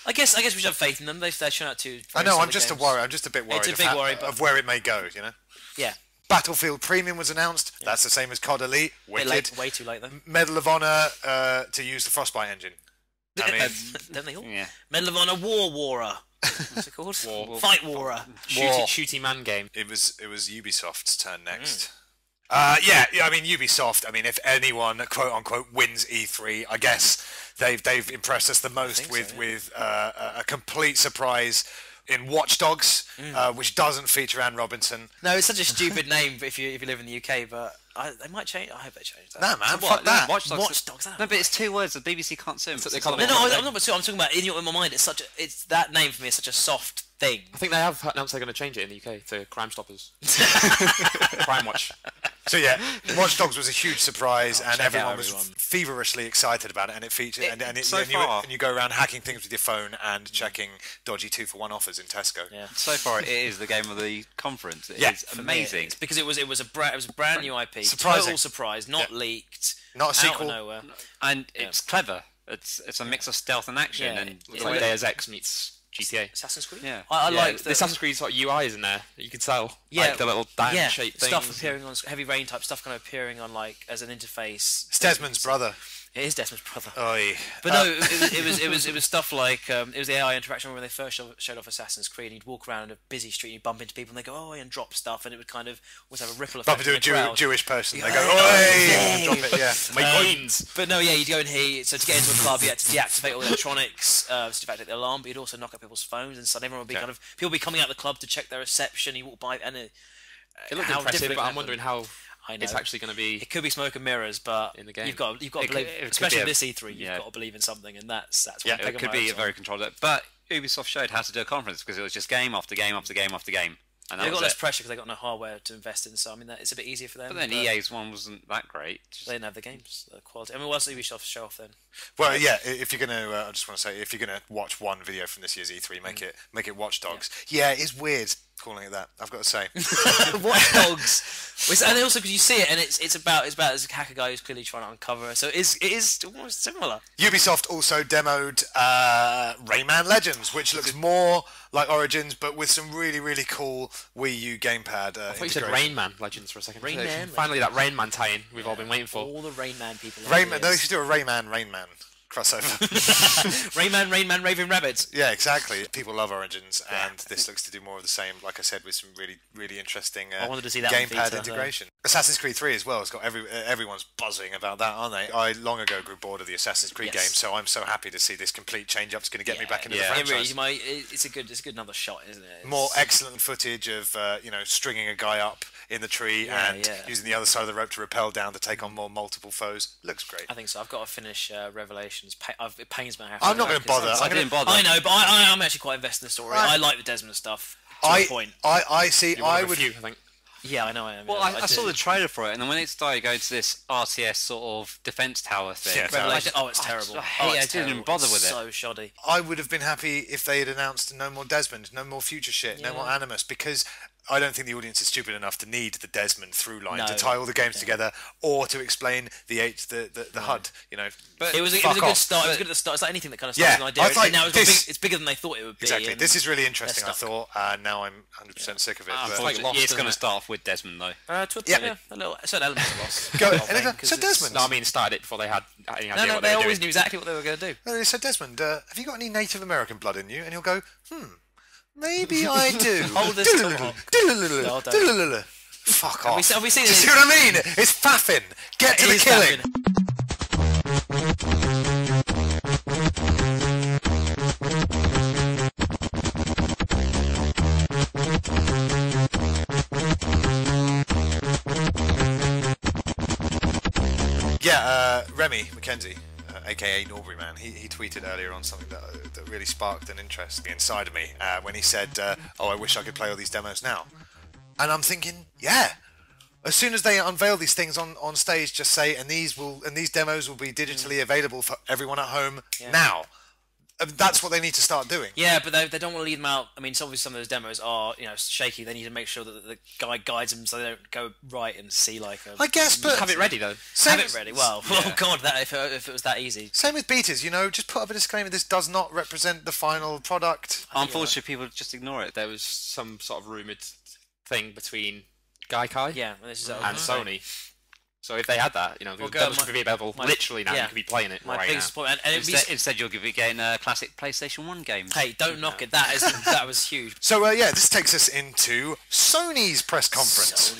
S4: I guess we should have faith in them. They're showing out two.
S1: I
S4: very
S1: know. I'm
S4: solid
S1: just a
S4: games.
S1: worry. I'm just a bit worried.
S4: It's a
S1: of
S4: big
S1: how-
S4: worry, but-
S1: of where it may go. You know.
S4: Yeah.
S1: Battlefield Premium was announced. That's the same as COD Elite.
S4: Bit
S1: Wicked.
S4: late, way too late though.
S1: Medal of Honor to use the Frostbite engine. I mean,
S4: Don't they all?
S3: yeah.
S4: Medal of Honor Warer. What's it called?
S2: War.
S4: Fight Warer.
S2: shooty man game.
S1: it was Ubisoft's turn next.
S4: Mm.
S1: Yeah. I mean, Ubisoft. I mean, if anyone quote unquote wins E3, I guess they've impressed us the most
S4: think so,
S1: with a complete surprise in Watch Dogs, which doesn't feature Anne Robinson.
S4: No, it's such a stupid name if you live in the UK, but they might change. I hope they change that.
S1: Nah, man,
S3: So
S1: fuck that.
S3: Watch Dogs.
S4: Watch Dogs.
S3: No, but it's two words. The BBC can't say them.
S2: what they call
S4: No,
S2: them.
S4: I'm not. I'm talking about in my mind. It's that name for me is such a soft thing.
S2: I think they have announced they're going to change it in the UK to Crime Stoppers. Crime Watch.
S1: So yeah, Watch Dogs was a huge surprise, and
S4: check it out,
S1: everyone was
S4: everyone.
S1: feverishly excited about it. And it featured,
S3: so
S1: and you go around hacking things with your phone and checking dodgy 2-for-1 offers in Tesco.
S4: Yeah.
S3: So far, it is the game of the conference. It
S1: Yeah.
S3: is amazing.
S4: It's because it was a brand new IP,
S1: Surprising.
S4: total surprise, not leaked,
S1: Not a
S4: out
S1: sequel.
S4: of nowhere.
S3: And it's clever. It's a mix of stealth and action.
S4: Yeah,
S3: And
S2: It's like Deus Ex meets GTA.
S4: Assassin's Creed.
S3: Yeah.
S4: I
S2: Yeah,
S4: like
S2: the Assassin's Creed sort of UI is in there. You can tell.
S4: Yeah,
S2: Like the little diamond-shaped things.
S4: stuff appearing on heavy rain type stuff, kind of appearing on like as an interface.
S1: It's Desmond's brother.
S4: It is Desmond's brother.
S1: Oi.
S4: But no, it was stuff like it was the AI interaction when they first showed off Assassin's Creed. And you'd walk around a busy street, and you'd bump into people, and they go, "Oh," and drop stuff, and it would kind of always have a ripple effect.
S1: Bump into
S4: in the
S1: a
S4: crowd.
S1: Jewish person. They go,
S4: Yeah.
S1: oi! Drop it, yeah.
S2: My coins.
S4: But no, yeah, you'd go in here. So to get into a club, you had to deactivate all the electronics, to deactivate the alarm. But you'd also knock out people's phones, and suddenly everyone would be kind of people would be coming out of the club to check their reception. You walk by, and
S2: It looked
S4: how
S2: impressive,
S4: different
S2: but
S4: it
S2: I'm wondering how
S4: I know.
S2: it's actually going to be.
S4: It could be smoke and mirrors, but
S2: In the game.
S4: you've got to
S3: It could-
S4: believe,
S3: it could
S4: especially
S3: be
S4: in
S3: a-
S4: this E3, you've
S3: yeah.
S4: got to believe in something, and that's
S3: Yeah,
S4: what I'm
S3: it could
S4: pegging
S3: be
S4: my
S3: a very controlled. But Ubisoft showed how to do a conference because it was just game after game after game after game, and that
S4: They've
S3: was
S4: got less
S3: it.
S4: pressure because they've got no hardware to invest in, so I mean it's a bit easier for them.
S3: But then EA's one wasn't that great. Just-
S4: they didn't have the games quality. I mean, what's Ubisoft show off then?
S1: Well, yeah. If you're gonna, I just want to say, if you're gonna watch one video from this year's E3, make it Watch Dogs. Yeah, it's weird calling it that. I've got to say.
S4: Watch Dogs. And also because you see it, and it's about this hacker guy who's clearly trying to uncover. So it is almost similar.
S1: Ubisoft also demoed Rayman Legends, which looks more like Origins, but with some really, really cool Wii U gamepad
S2: I thought you said
S1: integration.
S2: Rain Man Legends for a second.
S4: Rain Man
S2: Finally, that Rain Man tie-in we've all been waiting for.
S4: All the Rain Man people.
S1: Rayman, they should do a Rain Man crossover.
S4: Rain Man, Raving Rabbits.
S1: Yeah, exactly. People love Origins, and this looks to do more of the same. Like I said, with some really, really interesting
S4: I wanted to see that on
S1: gamepad
S4: Vita,
S1: integration. Assassin's Creed 3 as well. It's got everyone's buzzing about that, aren't they? I long ago grew bored of the Assassin's Creed
S4: Yes.
S1: game, so I'm so happy to see this complete change up. It's going to get me back into the
S3: yeah.
S4: It
S1: franchise.
S4: really, it's a good another shot, isn't it? It's-
S1: More excellent footage of stringing a guy up in the tree and
S4: yeah.
S1: using the other side of the rope to rappel down to take on more multiple foes. Looks great.
S4: I think so. I've got to finish Revelations. It pains me.
S1: I'm not going to bother.
S3: I didn't bother.
S4: I know, but I'm actually quite invested in the story. I like the Desmond stuff to a point.
S1: I see.
S2: You're one
S1: I
S2: of a
S1: would.
S2: few, I think.
S4: Yeah, I know I am.
S3: Well,
S4: yeah,
S3: I saw
S4: do.
S3: the trailer for it, and then when it started going to this RTS sort of defense tower thing,
S1: Yeah,
S4: Revelations.
S3: I
S4: it's terrible.
S3: I didn't even bother with it.
S4: So shoddy.
S1: I would have been happy if they had announced no more Desmond, no more future shit, no more Animus, because I don't think the audience is stupid enough to need the Desmond through line
S4: No.
S1: to tie all the games together or to explain the HUD.
S3: But
S4: It was a
S1: fuck
S4: good
S1: off.
S4: start. It was good at the start. It's like anything that kind of
S1: Yeah,
S4: starts an idea.
S1: I thought
S4: and now
S1: this-
S4: it's bigger than they thought it would be.
S1: Exactly.
S4: and
S1: This is really interesting. I
S4: stuck.
S1: thought. Now I'm 100% sick of it. but-
S2: like Lost,
S3: it's
S2: isn't
S3: going to
S2: it?
S3: start off with Desmond though.
S4: To a,
S1: Yeah.
S4: yeah, a little certain elements of loss.
S1: Go.
S4: The whole thing,
S1: And
S4: 'cause
S1: so
S4: it's-
S1: Desmond.
S2: No, I mean, started it before they had any idea
S4: No,
S2: what
S4: they
S2: they were
S4: always
S2: doing.
S4: knew exactly what they were going to do.
S1: So Desmond, have you got any Native American blood in you? And he'll go, maybe I do.
S4: Hold this tomahawk. No, don't.
S1: Fuck off.
S4: Have we seen
S1: Do you
S4: it?
S1: see what I mean? It's faffing. Get to
S4: It
S1: the
S4: is
S1: killing.
S4: happening.
S1: Yeah, Remy McKenzie, aka Norbury Man, he tweeted earlier on something that really sparked an interest inside of me when he said, "Oh, I wish I could play all these demos now." And I'm thinking, yeah. As soon as they unveil these things on stage, just say, and these demos will be digitally available for everyone at home now. That's what they need to start doing.
S4: Yeah, but they don't want to leave them out. I mean, obviously some of those demos are shaky. They need to make sure that the guy guides them so they don't go right and see like a.
S1: I guess, but
S2: Have it ready, though.
S1: same,
S4: Have it ready. Well, oh god, that if it was that easy.
S1: same with betas. Just put up a disclaimer. This does not represent the final product.
S3: Unfortunately, people just ignore it.
S2: There was some sort of rumoured thing between Gaikai
S4: Yeah, and this is
S2: and Sony. So if they had that, the
S4: Well,
S2: demos
S4: my-
S2: could be available
S4: my-
S2: literally now.
S4: yeah.
S2: You could be playing it
S4: my
S2: right
S4: biggest
S2: now.
S4: point. And it'd be,
S3: Instead, you'll be getting classic PlayStation 1 games.
S4: hey, don't knock it. That was huge.
S1: So this takes us into Sony's press conference.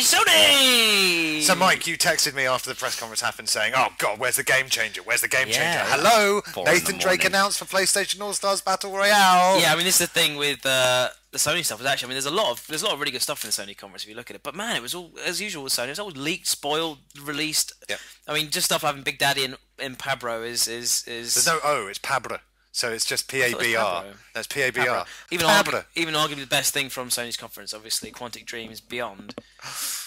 S4: Sony.
S1: So Mike, you texted me after the press conference happened saying, "Oh God, where's the game changer? Where's the game
S4: Yeah.
S1: changer? Hello,
S3: 4 in the
S1: Nathan Drake
S3: morning.
S1: announced for PlayStation All Stars Battle Royale."
S4: Yeah, I mean, this is the thing with the Sony stuff. Is actually, I mean, there's a lot of really good stuff in the Sony conference if you look at it. But man, it was all as usual with Sony. It was all leaked, spoiled, released.
S1: Yeah.
S4: I mean, just stuff having Big Daddy in Pabro is.
S1: There's no O, it's Pabra. So it's just
S4: thought it was
S1: PABR.
S4: Pabro.
S1: That's PABR.
S4: Even,
S1: Pablo.
S4: even arguably the best thing from Sony's conference, obviously, Quantic Dreams Beyond.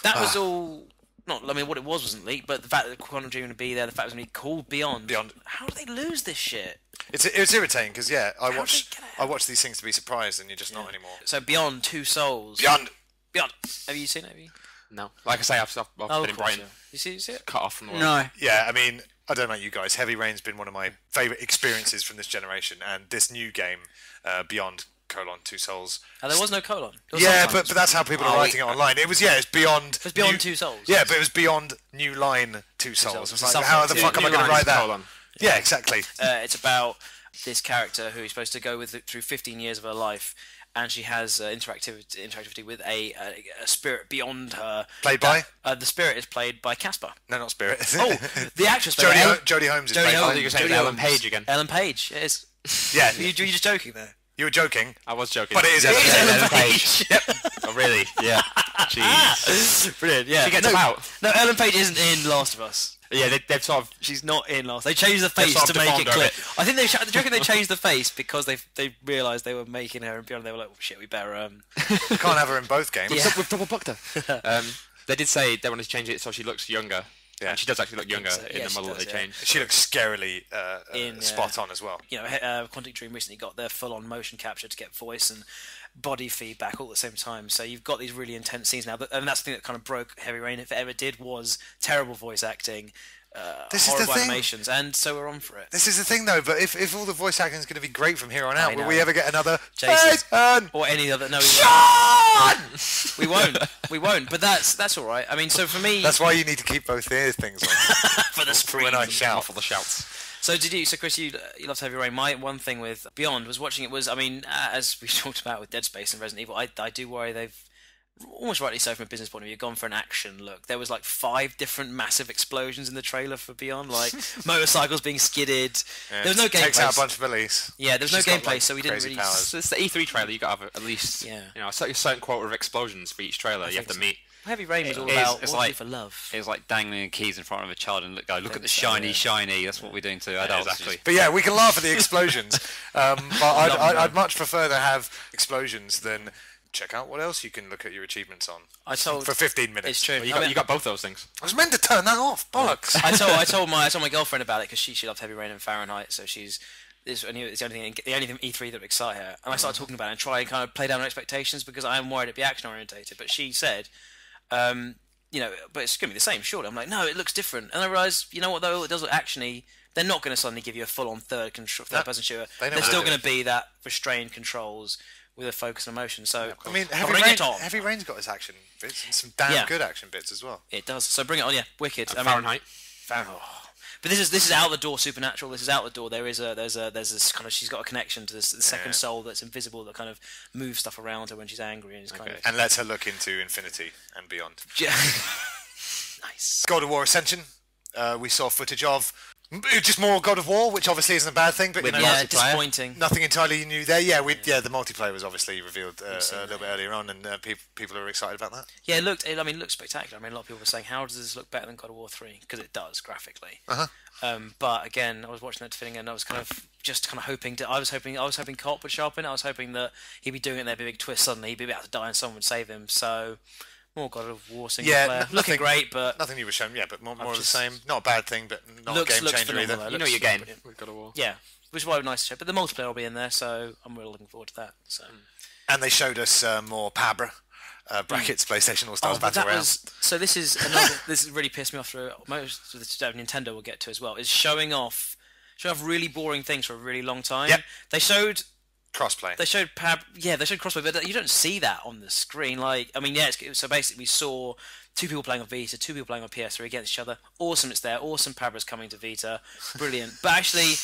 S4: That was all. Not, I mean, what it was wasn't leaked, but the fact that Quantum Dream would be there, the fact it was going to be called Beyond. How do they lose this shit?
S1: It's irritating because I
S4: How
S1: watch
S4: did they get it?
S1: I watch these things to be surprised, and you're just not anymore.
S4: So Beyond Two Souls.
S1: Beyond.
S4: Have you seen it? Have you?
S2: No. Like I say, I've been in
S4: of course,
S2: Brighton.
S4: yeah. You see it?
S2: Cut off from the world.
S5: No.
S1: Yeah, I mean, I don't know about you guys. Heavy Rain's been one of my favourite experiences from this generation, and this new game, Beyond: Two Souls.
S4: Oh, there was no colon. There was
S1: Yeah,
S4: sometimes.
S1: but that's how people are writing it online. It's Beyond.
S4: It was Beyond Two Souls.
S1: Yeah, but it was Beyond New Line Two Souls. It's like,
S4: Something
S1: how the
S4: to-
S1: fuck am I
S2: New
S1: going to
S2: lines,
S1: write that?
S2: colon.
S1: Yeah, exactly.
S4: It's about this character who is supposed to go through 15 years of her life, and she has interactivity with a spirit beyond her.
S1: Played by?
S4: The spirit is played by Casper.
S1: No, not Spirit.
S4: Oh, the actress. played by
S1: Jodie Holmes is
S4: Jodie
S1: played
S2: I
S1: by.
S2: thought you were saying
S4: Jodie
S2: Ellen
S4: Holmes.
S2: Page again.
S4: Ellen Page. It is.
S1: Yeah,
S4: You're just joking there.
S1: you were joking,
S2: I was joking.
S1: but it is Ellen
S4: It is
S1: Page.
S4: Ellen Page.
S2: Oh, really? Yeah. Jeez.
S4: Brilliant. Yeah.
S2: She gets about.
S4: No, Ellen Page isn't in Last of Us.
S2: Yeah, they've sort of...
S4: She's not in Last. They changed the face
S2: sort of
S4: to make it
S2: deformed her a
S4: clear.
S2: bit.
S4: I think do you reckon they changed the face because they realised they were making her and Beyond. They were like, oh, shit, we better
S1: You can't have her in both games.
S4: Yeah.
S2: We've double booked her. They did say they wanted to change it so she looks younger.
S1: Yeah.
S2: And she does actually look younger
S4: so.
S2: in
S4: Yeah,
S2: the
S4: she
S2: model
S4: does,
S2: that they
S4: yeah.
S2: changed.
S1: She looks scarily
S4: In,
S1: spot on as well.
S4: You know, Quantic Dream recently got their full-on motion capture to get voice and body feedback all at the same time. So you've got these really intense scenes now, and that's the thing that kind of broke Heavy Rain, if it ever did, was terrible voice acting,
S1: This is the
S4: horrible
S1: thing.
S4: animations, and so we're on for it.
S1: This is the thing, though. But if all the voice acting is going to be great from here on out, will
S4: know.
S1: we ever get another
S4: Jason.
S1: Jason?
S4: Or any other? No,
S1: Sean!
S4: we won't. We won't. But that's all right. I mean, so for me,
S1: That's why you need to keep both ear things on
S4: for the
S1: for when I
S4: screams.
S1: shout.
S2: Off all the shouts.
S4: So Chris, you love Heavy Rain. My one thing with Beyond was watching it was, I mean, as we talked about with Dead Space and Resident Evil, I do worry they've, almost rightly so from a business point of view, gone for an action look. There was like 5 different massive explosions in the trailer for Beyond, like motorcycles being skidded.
S1: Yeah,
S4: There was no
S1: takes out a
S4: gameplay.
S1: bunch of police.
S4: Yeah, there was no
S1: She's got,
S4: gameplay,
S1: like,
S4: so we didn't
S1: crazy
S4: really.
S1: powers.
S2: So it's the E3 trailer. You got to have at least
S4: Yeah.
S2: a certain quota of explosions for each trailer. You have
S4: think
S2: to
S4: so.
S2: meet.
S4: Heavy Rain was all
S3: It is,
S4: about
S3: it's
S4: what we do
S3: like-
S4: for love.
S3: It was like dangling keys in front of a child and look at the
S4: so,
S3: shiny,
S4: yeah.
S3: shiny. That's what we're doing to adults.
S2: exactly.
S1: But yeah, we can laugh at the explosions. But I'd much prefer to have explosions than check out what else you can look at your achievements on
S4: I told
S1: for 15 minutes.
S4: it's true.
S2: Well, you
S4: I
S2: got
S4: mean,
S2: you got both those things.
S1: I was meant to turn that off. Bollocks.
S4: I told my girlfriend about it because she loved Heavy Rain and Fahrenheit, so it's the only thing E3 that would excite her. And I started talking about it and try and kind of play down her expectations because I am worried it'd be action orientated. But she said, you know, but it's going to be the same, surely. I'm like, no, it looks different. And I realised, you know what though, it does look actiony. They're not going to suddenly give you a full-on third-person shooter.
S1: they never
S4: They're still
S1: do.
S4: going to be that restrained controls with a focus and emotion. So
S1: I mean,
S4: bring it on.
S1: Heavy Rain's got its action bits and some damn good action bits as well.
S4: It does. So bring it on, yeah. Wicked.
S2: Fahrenheit.
S4: Fahrenheit. But this is out the door supernatural. This is out the door. There's this kind of, she's got a connection to this the second soul that's invisible that kind of moves stuff around her when she's angry and is kind of
S1: And lets her look into infinity and beyond.
S4: nice.
S1: God of War Ascension, we saw footage of. Just more God of War, which obviously isn't a bad thing, but you know,
S4: Yeah,
S3: multiplayer?
S4: disappointing.
S1: nothing entirely new there. Yeah, the multiplayer was obviously revealed a little bit earlier on, and people are excited about that.
S4: Yeah, it looked spectacular. I mean, a lot of people were saying, how does this look better than God of War 3? Because it does graphically. But again, I was watching that thing and I was kind of hoping I was hoping Cop would show up in it. I was hoping that he'd be doing it and there'd be a big twist suddenly. He'd be about to die and someone would save him. So more God of War single player. Looking
S1: nothing
S4: great, but
S1: nothing you were shown. Yeah, but more of the
S4: just-
S1: same. Not a bad thing, but not
S4: looks
S1: a game changer
S4: phenomenal,
S1: either.
S4: though.
S2: You know
S4: Looks
S2: your game.
S4: brilliant.
S2: We've got a war.
S4: Yeah, which is why it was nice to show. But the multiplayer will be in there, so I'm really looking forward to that. So.
S1: And they showed us more Pabra brackets PlayStation All Stars
S4: but
S1: Battle Royale.
S4: so this is another. This has really pissed me off through most of the stuff Nintendo will get to as well. Is showing off really boring things for a really long time.
S1: Yep.
S4: They showed
S1: Crossplay.
S4: they showed crossplay, but you don't see that on the screen. Like, I mean, yeah. So basically, we saw 2 people playing on Vita, 2 people playing on PS3 against each other. Awesome, it's there. Awesome, Pabra's coming to Vita. Brilliant. But actually,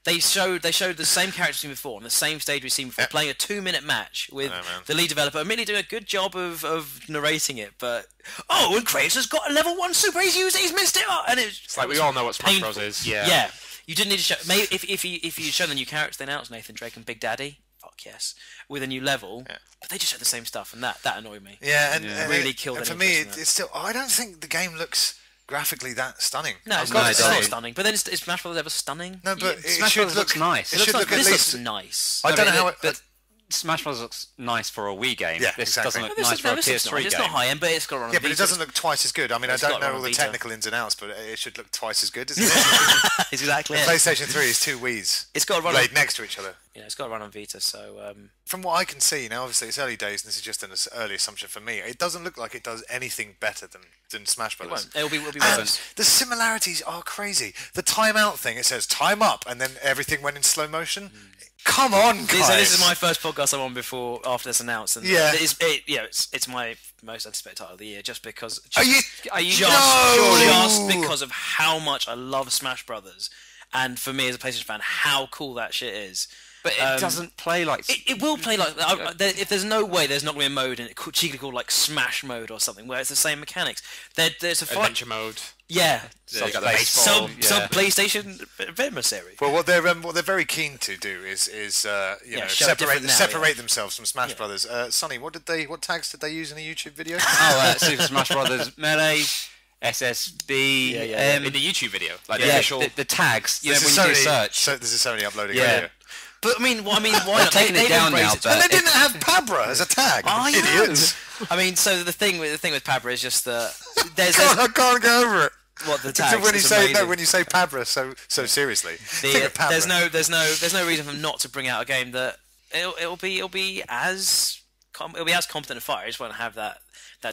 S4: they showed the same characters we've seen before on the same stage we've seen before, playing a 2-minute match with the lead developer, admittedly doing a good job of narrating it. But and Kratos has got a level 1 super. He's missed it. And
S2: It's like we all know what Smash Bros is.
S4: Yeah. You didn't need to show. Maybe if you show the new characters, then out Nathan Drake and Big Daddy. Fuck yes, with a new level. But they just showed the same stuff, and that annoyed me.
S1: Yeah, and
S4: really killed
S1: and
S4: any
S1: for me,
S4: interest in that.
S1: it's still. I don't think the game looks graphically that stunning.
S4: No, it's
S3: No,
S4: not,
S3: it
S4: it's not
S3: doesn't.
S4: stunning. But then is Smash Brothers ever stunning?
S1: No, but it
S3: Smash
S1: should
S3: Brothers
S1: look
S3: looks nice.
S1: It
S4: It looks
S1: should
S4: like,
S1: look at
S4: this
S1: least.
S4: looks nice.
S1: I don't know how it.
S3: But Smash Bros looks nice for a Wii game.
S1: Yeah,
S3: this
S1: exactly.
S3: doesn't look
S4: This
S3: nice for a
S4: looks nice.
S3: PS3
S4: It's
S3: game.
S4: not high end, but it's got to run on
S1: Yeah, but it
S4: Vita.
S1: doesn't look twice as good. I mean, I
S4: It's
S1: don't
S4: got
S1: know
S4: run
S1: all
S4: on
S1: the
S4: Vita.
S1: technical ins and outs, but it should look twice as good, isn't it?
S4: It's exactly it.
S1: PlayStation 3 is two Wii's
S4: It's got to run on,
S1: laid next to each other.
S4: it's got to run on Vita, so
S1: From what I can see, now obviously it's early days and this is just an early assumption for me, it doesn't look like it does anything better than Smash
S4: it
S1: Brothers.
S4: won't. It'll be
S1: And
S4: worse.
S1: the similarities are crazy. The timeout thing, it says time up and then everything went in slow motion. Come on, guys.
S4: So this is my first podcast I'm on after this announced, and
S1: Yeah.
S4: it's my most anticipated title of the year just because.
S1: Are you
S4: just,
S1: No!
S4: just because of how much I love Smash Brothers, and for me as a PlayStation fan, how cool that shit is.
S3: But it doesn't play like...
S4: It will play like if there's no way there's not going to be a mode in it cheekily called like Smash mode or something where it's the same mechanics. There's a fight.
S2: Adventure mode.
S4: Yeah.
S2: So you got the
S3: baseball.
S2: baseball.
S4: Some PlayStation emissary.
S1: Well, what they're very keen to do is you know
S4: show it different now,
S1: separate
S4: yeah.
S1: themselves from Smash
S4: Yeah.
S1: Brothers. Sonny, what tags did they use in the YouTube video?
S3: Super Smash Brothers Melee, SSB,
S2: In the YouTube video, like the
S3: yeah,
S2: official.
S3: the tags. You know,
S1: This
S3: when
S1: is
S3: you do
S1: Sony.
S3: search.
S1: So this is Sony uploading
S3: Yeah.
S1: video.
S4: But why not?
S3: taking it down now,
S1: And
S3: but
S1: they didn't have Pabra as a tag.
S4: I know.
S1: Idiots.
S4: I mean, so the thing with Pabra is just that there's
S1: I can't go over it.
S4: what the
S1: It's
S4: tags.
S1: when you
S4: it's
S1: say
S4: amazing.
S1: when you say Pabra so seriously. Think of Pabra.
S4: there's no reason for them not to bring out a game that it'll be as competent a fighter. I just won't have that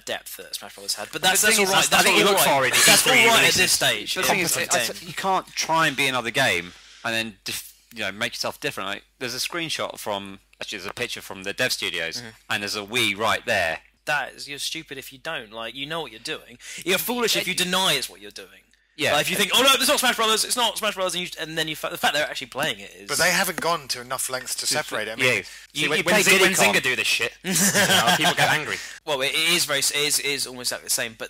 S4: depth that Smash Bros had. But that's
S3: thing
S4: all
S3: is,
S4: right.
S3: that's
S4: That's
S3: what
S4: all
S3: you look
S4: right.
S3: for in
S4: That's all
S3: E3
S4: right at
S3: releases.
S4: this stage.
S3: The thing is,
S4: Competent game.
S3: you can't try and be another game and then make yourself different. Like, there's a screenshot there's a picture from the dev studios, and there's a Wii right there.
S4: You're stupid if you don't. Like, you know what you're doing. You're foolish if you deny it's what you're doing.
S3: Yeah.
S4: Like, if you think, oh no, it's not Smash Brothers, it's not Smash Brothers, and then the fact they're actually playing it is.
S1: But they haven't gone to enough lengths to separate it. I mean,
S3: Yeah.
S2: When
S3: play Diddy Kong.
S2: Zynga do this shit, people get angry.
S4: Well, it is almost exactly the same. But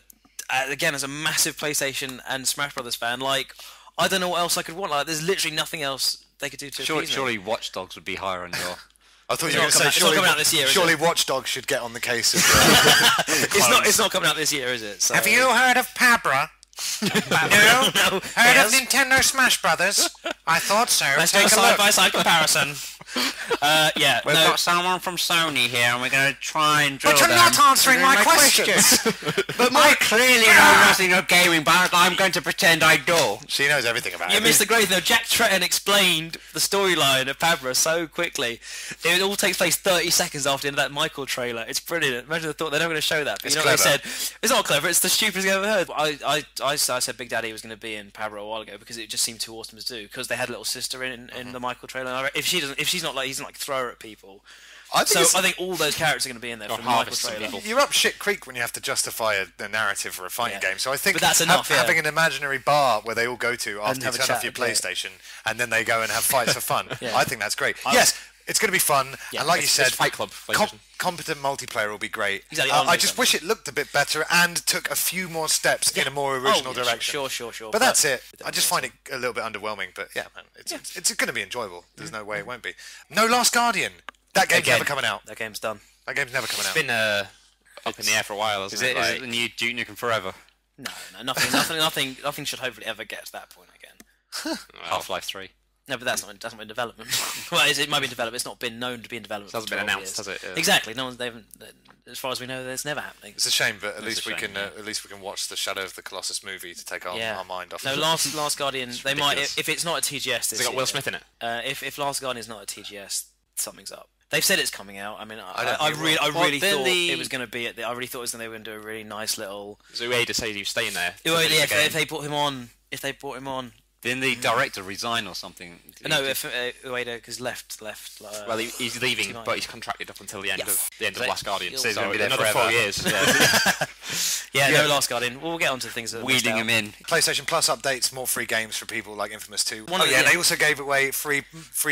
S4: again, as a massive PlayStation and Smash Brothers fan, like, I don't know what else I could want. Like, there's literally nothing else they could do to appease me.
S3: Surely Watch Dogs would be higher on your...
S1: I thought you
S4: It's
S1: were going to
S4: not
S1: say
S4: coming out this year, is
S1: surely
S4: it?
S1: Watch Dogs should get on the case of.
S4: It's not coming out this year, is it? So...
S1: Have you heard of Pabra? No? Heard of Nintendo Smash Brothers? I thought so.
S4: Let's do a side-by-side comparison. Yeah,
S3: We've got someone from Sony here, and we're going to try and drill
S1: But you're
S3: them.
S1: not answering my questions.
S3: But I clearly know nothing of gaming, but I'm going to pretend I do.
S1: She knows everything about
S4: You
S1: it.
S4: missed the great though. Jack Tretton explained the storyline of Pabra so quickly. It all takes place 30 seconds after the end of that Michael trailer. It's brilliant. Imagine the thought they're not going to show that. But
S1: It's
S4: you know what they
S1: clever.
S4: said? It's not clever. It's the stupidest thing I've ever heard. I said Big Daddy was going to be in Pabra a while ago because it just seemed too awesome to do. Because they had a little sister in the Michael trailer. And if she's not like he's not like throw her at people.
S1: I think,
S4: So I think all those characters are going to be in there from the Michael
S2: harvest some
S4: trailer.
S2: people.
S1: you're up shit creek when you have to justify a narrative for a fighting
S4: Yeah.
S1: game. So I think
S4: But that's enough, yeah.
S1: having an imaginary bar where they all go to after you
S4: have a
S1: turn
S4: chat
S1: off your
S4: and play it.
S1: PlayStation and then they go and have fights for fun.
S4: Yeah.
S1: I think that's great. Yes, it's going to be fun.
S4: Yeah,
S1: and like you
S2: It's
S1: said,
S2: Fight Club. PlayStation.
S1: competent multiplayer will be great.
S4: Exactly,
S1: I
S4: only
S1: just
S4: fun.
S1: wish it looked a bit better and took a few more steps in a more original
S4: yeah,
S1: direction.
S4: Sure.
S1: But that's it. I just find it a little bit underwhelming. But yeah, man, it's going to be enjoyable. There's no way it won't be. No Last Guardian. That game's
S3: Again.
S1: never coming out.
S4: That game's done.
S1: That game's never coming out.
S2: It's been up in the air for a while,
S3: Is
S2: hasn't
S3: it,
S2: it?
S3: is
S2: Like,
S3: it the new Duke Nukem Forever?
S4: No, nothing should hopefully ever get to that point again.
S3: Half-Life 3.
S4: No, but that's not in development. Well, it might be in development. It's not been known to be in development.
S2: It hasn't
S4: for
S2: been
S4: 12
S2: announced,
S4: years.
S2: has it? Yeah.
S4: Exactly. No one's. They haven't. As far as we know, it's never happening.
S1: It's a shame, but at least
S3: a
S1: we
S3: shame,
S1: can
S3: yeah.
S1: at least we can watch the Shadow of the Colossus movie to take our mind off.
S4: No,
S1: of it.
S4: Last Guardian. They might
S2: ridiculous.
S4: if it's not a TGS. This
S2: Has it got
S4: year,
S2: Will Smith in it?
S4: If Last Guardian is not a TGS, something's up. They've said it's coming out. I mean,
S1: I don't
S4: I
S1: think it
S4: really, I
S1: will.
S4: really
S3: Well, then
S4: thought
S3: the-
S4: it was going to be. I really thought they were going to do a really nice little.
S2: So Ueda says he was staying there.
S4: Oh,
S2: to finish
S4: yeah,
S2: the game.
S4: if they brought him on. If they brought him on.
S3: Didn't the director resign or something?
S4: No, if Ueda because left.
S2: Well, he's leaving,
S4: Tonight.
S2: but he's contracted up until the end
S4: Yes.
S2: of Last Guardian.
S4: So
S3: he's gonna be there
S2: another
S3: forever.
S2: 4 years.
S4: Yeah,
S1: Yeah.
S4: no Last Guardian. We'll get onto things that
S3: Wheeling him in.
S1: PlayStation Plus updates, more free games for people like Infamous 2.
S4: One
S1: Oh
S4: of the-
S1: yeah, they also gave away free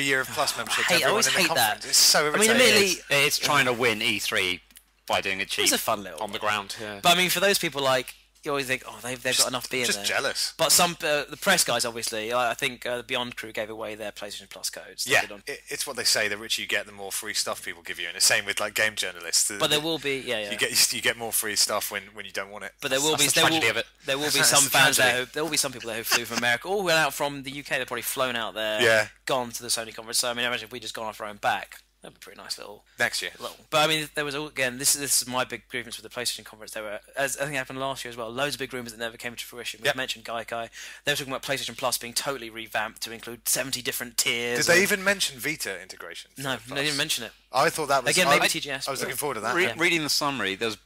S1: year of Plus membership to
S4: I
S1: everyone
S4: always
S1: in the
S4: hate
S1: conference.
S4: that.
S1: It's so
S4: I mean,
S1: irritating.
S4: admittedly,
S3: It's trying to win E3 by doing it cheap.
S4: it's a fun little.
S2: On the ground, yeah.
S4: But I mean, for those people like you always think, oh, they've got enough beer in there.
S1: Just jealous.
S4: But some the press guys, obviously, I think the Beyond crew gave away their PlayStation Plus codes.
S1: Yeah, it's what they say. The richer you get, the more free stuff people give you, and the same with like game journalists.
S4: But there will be,
S1: you get more free stuff when you don't want it.
S4: But there will be
S2: the tragedy of it.
S4: There will be some fans there will be some people there who flew from America or went out from the UK. They've probably flown out there, gone to the Sony conference. So I mean, imagine if we just gone off our own back. That'd be pretty nice little
S1: next year.
S4: But I mean, there was again. This is my big grievance with the PlayStation conference. There were, as I think happened last year as well, loads of big rumours that never came to fruition. We've mentioned Gaikai. They were talking about PlayStation Plus being totally revamped to include 70 different tiers.
S1: Did they even mention Vita integration?
S4: No, they didn't mention it.
S1: I thought that was
S4: again maybe TGS.
S1: I was looking forward to that.
S3: Reading the summary, there's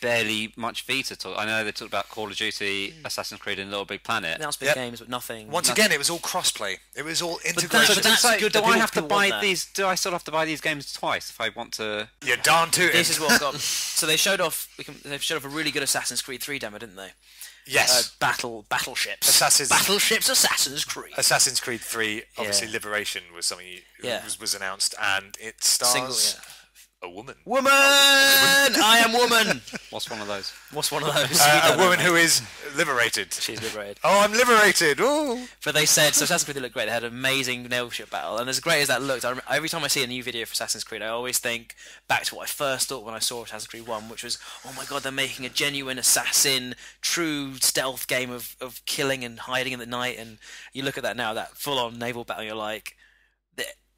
S3: barely much Vita talk. I know they talked about Call of Duty, Assassin's Creed, and Little Big Planet.
S4: Announced big games, but nothing.
S1: Once again, it was all crossplay. It was all integration.
S4: But that's good.
S3: Do I have to buy these? Do I still have to buy these games twice if I want to?
S1: You're darn tootin'.
S4: This is what got. So they showed off. They've showed off a really good Assassin's Creed 3 demo, didn't they?
S1: Yes.
S4: Battleships. Assassin's Creed.
S1: Assassin's Creed 3, obviously Liberation was something was announced, and it stars a woman.
S4: I am woman.
S3: What's one of those?
S1: A woman who is liberated.
S4: She's liberated.
S1: Oh, I'm liberated. Ooh.
S4: But they said, so Assassin's Creed looked great. They had an amazing nail ship battle. And as great as that looked, every time I see a new video for Assassin's Creed, I always think back to what I first thought when I saw Assassin's Creed 1, which was, oh my god, they're making a genuine assassin, true stealth game of killing and hiding in the night. And you look at that now, that full-on naval battle, you're like,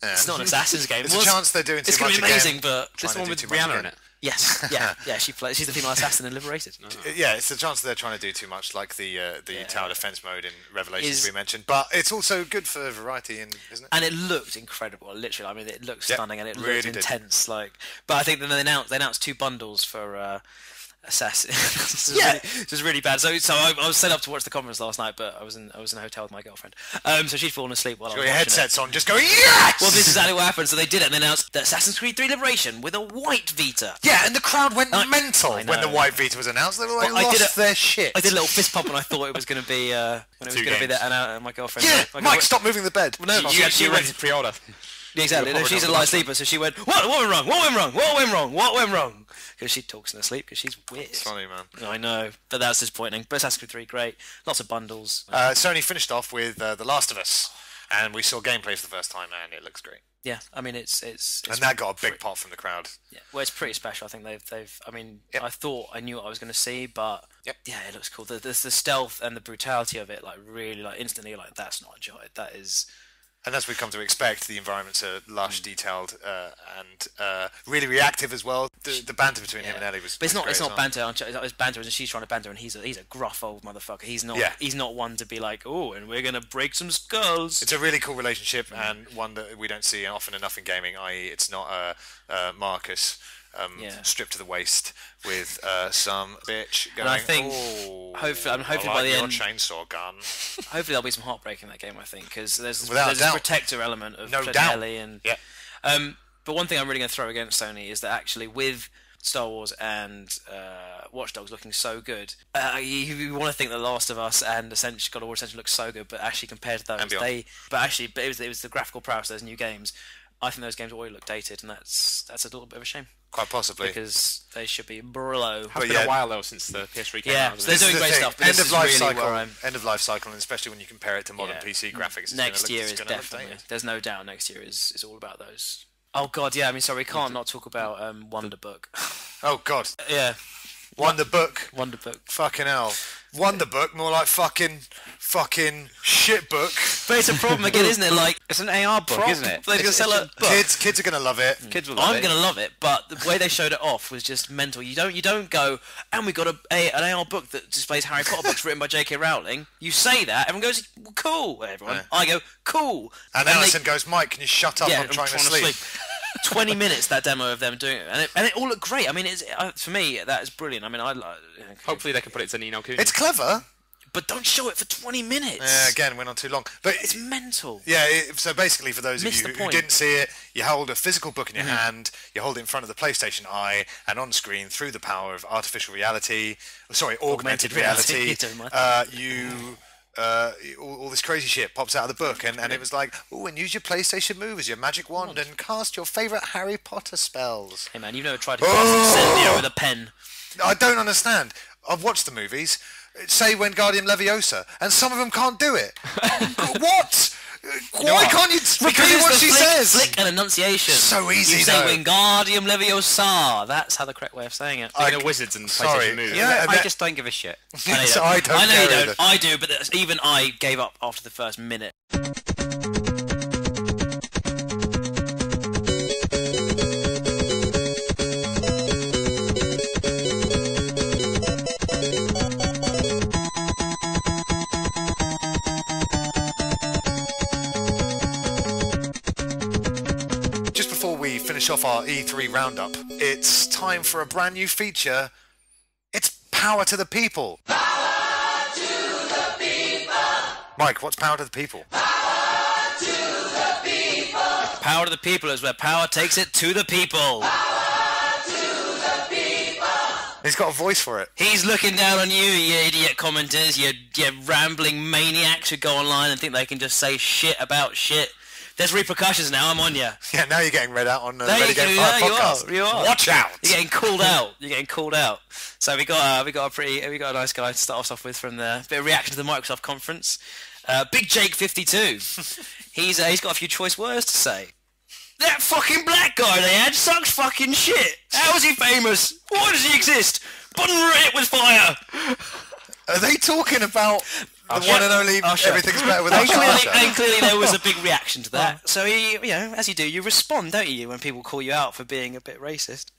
S4: it's not an Assassin's game.
S1: There's a chance they're doing too much.
S4: It's going to be amazing, but
S2: this one with Rihanna in it.
S4: Yes, yeah. She's the female assassin in Liberated.
S1: Yeah, it's a chance they're trying to do too much, like the tower defense mode in Revelations we mentioned. But it's also good for variety, isn't it?
S4: And it looked incredible, literally. I mean, it looked stunning and it
S1: really
S4: looked intense. But I think that they announced 2 bundles for Assassin. This is really bad. So I was set up to watch the conference last night, but I was in a hotel with my girlfriend. So she'd fallen asleep while I was watching
S1: your headsets
S4: it.
S1: on, just going yes.
S4: Well, this is exactly what happened. So they did it and they announced that Assassin's Creed 3 Liberation with a white Vita.
S1: Yeah, and the crowd went mental when the white Vita was announced. They were like, lost their shit.
S4: I did a little fist pump and I thought it was going to be there, and my girlfriend.
S1: Yeah, Mike, stop moving the bed.
S4: Well, no,
S2: she went to pre-order.
S4: Yeah, exactly. No, she's a light sleeper, so she went, What went wrong? What went wrong? What went wrong? What went wrong? Because she talks in her sleep, because she's weird.
S1: It's funny, man.
S4: I know, but that's disappointing. But Assassin's Creed 3, great. Lots of bundles.
S1: Sony finished off with The Last of Us, and we saw gameplay for the first time, and it looks great.
S4: Yeah, I mean, it's
S1: and that got a big pop from the crowd.
S4: Yeah, well, it's pretty special. I think they've. I mean, I thought I knew what I was going to see, but yeah, it looks cool. The stealth and the brutality of it, really, instantly, that's not a joy. That is.
S1: And as we've come to expect, the environments are lush, detailed, and really reactive as well. The banter between him and Ellie was.
S4: But it's not banter. It's banter, and she's trying to banter, and he's a gruff old motherfucker. He's not. Yeah. He's not one to be like, oh, and we're gonna break some skulls.
S1: It's a really cool relationship, and one that we don't see often enough in gaming. I.e., it's not Marcus. Stripped to the waist with some bitch going.
S4: And I think, hopefully by the end,
S1: chainsaw gun.
S4: Hopefully there'll be some heartbreak in that game. I think because there's
S1: a
S4: protector element of Ellie and but one thing I'm really going to throw against Sony is that actually with Star Wars and Watch Dogs looking so good, you want to think The Last of Us and God of War Ascension look so good, but actually compared to those, it was the graphical prowess of those new games. I think those games already look dated, and that's a little bit of a shame.
S1: Quite possibly.
S4: Because they should be Brillo.
S2: It's been a while, though, since the PS3 came out.
S4: Yeah, so they're doing great stuff. But end of
S1: life cycle, and especially when you compare it to modern PC graphics.
S4: Next year is definitely. There's no doubt next year is all about those. Oh, God, yeah. I mean, sorry, we can't not talk about Wonder Book.
S1: Oh, God.
S4: Yeah.
S1: Wonder Book.
S4: Fucking
S1: hell. Wonder Book, more like fucking shit book.
S4: But it's a problem again, isn't it?
S3: It's an AR book, isn't it?
S4: They're going to sell a book.
S1: Kids are going to love it.
S3: Kids will love it.
S4: I'm going to love it, but the way they showed it off was just mental. You don't go, and we got an AR book that displays Harry Potter books written by J.K. Rowling. You say that, everyone goes, well, cool, everyone. Yeah. I go, cool.
S1: And Alison goes, Mike, can you shut up? I'm trying to sleep.
S4: 20 minutes that demo of them doing it, and it all looked great. I mean, for me that is brilliant. I mean,
S2: hopefully they can put it to Ni no Kuni.
S1: It's clever,
S4: but don't show it for 20 minutes.
S1: Yeah, again, went on too long. But
S4: it's mental.
S1: Yeah. So basically, for those of you who didn't see it, you hold a physical book in your hand, you hold it in front of the PlayStation Eye, and on screen, through the power of augmented reality, all this crazy shit pops out of the book, and it was like, and use your PlayStation Move as your magic wand and cast your favourite Harry Potter spells.
S4: Hey man, you've never tried to cast incendio with a pen.
S1: I don't understand. I've watched the movies. say Wingardium Leviosa, and some of them can't do it. What? Why can't you repeat what she says?
S4: Flick and enunciation.
S1: So easy,
S4: You say Wingardium Leviosa. That's how the correct way of saying it.
S2: Speaking of wizards and PlayStation moves.
S3: Yeah, I just don't give a shit.
S1: I
S4: I know you
S1: care
S4: don't. I do, but even I gave up after the first minute.
S1: Just before we finish off our E3 roundup, it's time for a brand new feature. It's Power to the People. Power to the people. Mike, what's Power to the People?
S4: Power to the people is where power takes it to the people. Power to the people.
S1: He's got a voice for it.
S4: He's looking down on you, you idiot commenters, you rambling maniacs who go online and think they can just say shit about shit. There's repercussions now. I'm on you.
S1: Yeah, now you're getting read out on the
S4: There
S1: Ready
S4: you
S1: Game
S4: go,
S1: 5
S4: yeah,
S1: podcast.
S4: you are.
S1: Watch out!
S4: You're getting called out. You're getting called out. So we got a nice guy to start us off with from the bit of reaction to the Microsoft conference. Big Jake 52. He's got a few choice words to say. That fucking black guy they had sucks fucking shit. How is he famous? Why does he exist? Button it with fire.
S1: Are they talking about the one and only
S4: Usher.
S1: Everything's Better with
S4: And
S1: Usher?
S4: clearly there was a big reaction to that. So as you do, you respond, don't you, when people call you out for being a bit racist.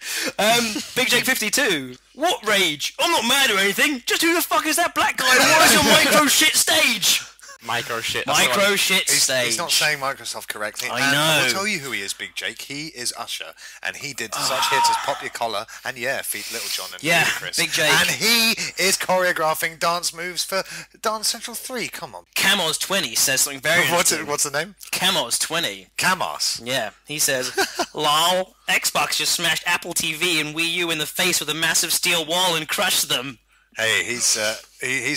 S4: Big Jake 52. What rage? I'm not mad or anything. Just who the fuck is that black guy? And what is your micro shit stage?
S2: Micro shit.
S4: Micro shit stage.
S1: He's not saying Microsoft correctly.
S4: I
S1: and
S4: know.
S1: I'll tell you who he is, Big Jake. He is Usher, and he did such hits as Pop Your Collar and Feed Little John and Ludacris.
S4: Big Jake.
S1: And he is choreographing dance moves for Dance Central 3. Come on.
S4: Camos 20 says something very interesting.
S1: What's the name?
S4: Camos 20.
S1: Camos.
S4: Yeah, he says, lol, Xbox just smashed Apple TV and Wii U in the face with a massive steel wall and crushed them.
S1: Hey, he's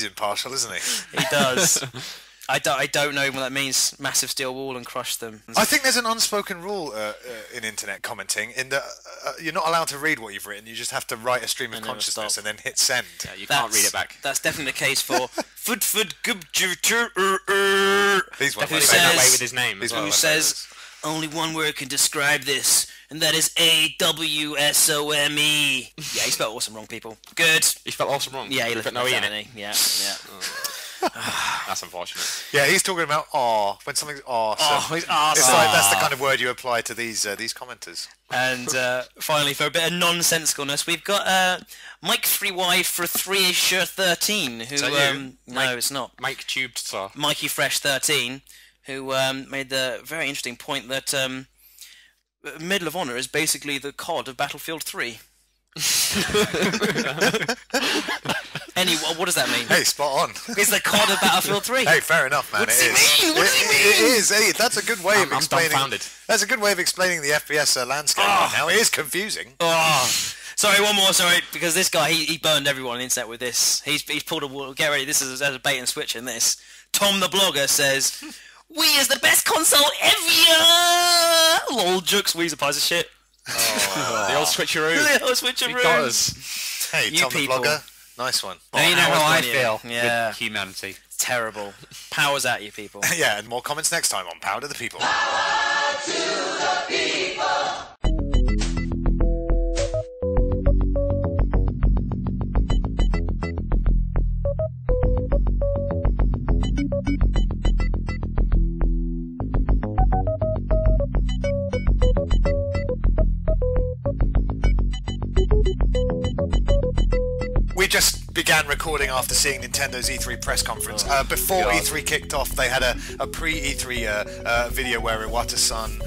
S1: impartial, isn't he?
S4: He does. I don't know what that means, massive steel wall and crush them.
S1: I think there's an unspoken rule in internet commenting in that you're not allowed to read what you've written. You just have to write a stream of
S4: never
S1: consciousness
S4: stop.
S1: and then hit send.
S2: Yeah, you can't read it back.
S4: That's definitely the case for Fud Gub
S1: These ones
S4: Who
S1: won't
S4: says-
S2: That way with his name as
S1: These
S2: well.
S4: who says only one word can describe this, and that is AWSOME. Yeah, he spelled awesome wrong, people. Good.
S2: He spelled awesome wrong.
S4: Yeah, he
S2: put
S4: left
S2: no E in
S4: that,
S2: it.
S4: Yeah.
S2: That's unfortunate.
S1: Yeah, he's talking about when something's awesome.
S4: Oh, he's awesome.
S1: It's like that's the kind of word you apply to these commenters.
S4: And finally, for a bit of nonsensicalness, we've got Mike 3Y for 3ish 13, who
S2: Is that you?
S4: no,
S2: Mike-
S4: it's not.
S2: Mike Tubed Star.
S4: Mikey Fresh 13, who made the very interesting point that Medal of Honor is basically the COD of Battlefield 3. Anyway, what does that mean?
S1: Hey, spot on.
S4: It's the COD of Battlefield 3.
S1: Hey, fair enough, man.
S4: What's
S1: it
S4: he
S1: is.
S4: mean? What's he
S1: It
S4: mean?
S1: is. Hey, that's a good way of
S2: I'm
S1: explaining.
S2: dumbfounded.
S1: That's a good way of explaining the FPS landscape right now. It is confusing.
S4: Oh, sorry, one more, sorry, because this guy, he burned everyone on the internet with this. He's pulled a wall. Get ready, this is a bait and switch in this. Tom the blogger says, Wii is the best console ever! Lol, jokes, Wii's a piece of shit.
S2: The old switcheroo.
S4: The old
S2: He got
S4: switcheroo.
S2: us.
S1: Hey,
S4: You
S1: Tom
S4: people.
S1: the blogger. Nice one.
S3: Now you know
S4: Hours
S3: how I
S4: on you.
S3: feel
S4: Yeah.
S3: with humanity.
S4: It's terrible. Powers at you, people.
S1: Yeah, and more comments next time on Power to the People. We just began recording after seeing Nintendo's E3 press conference. Before
S3: God.
S1: E3 kicked off, they had a pre-E3 video where Iwata-san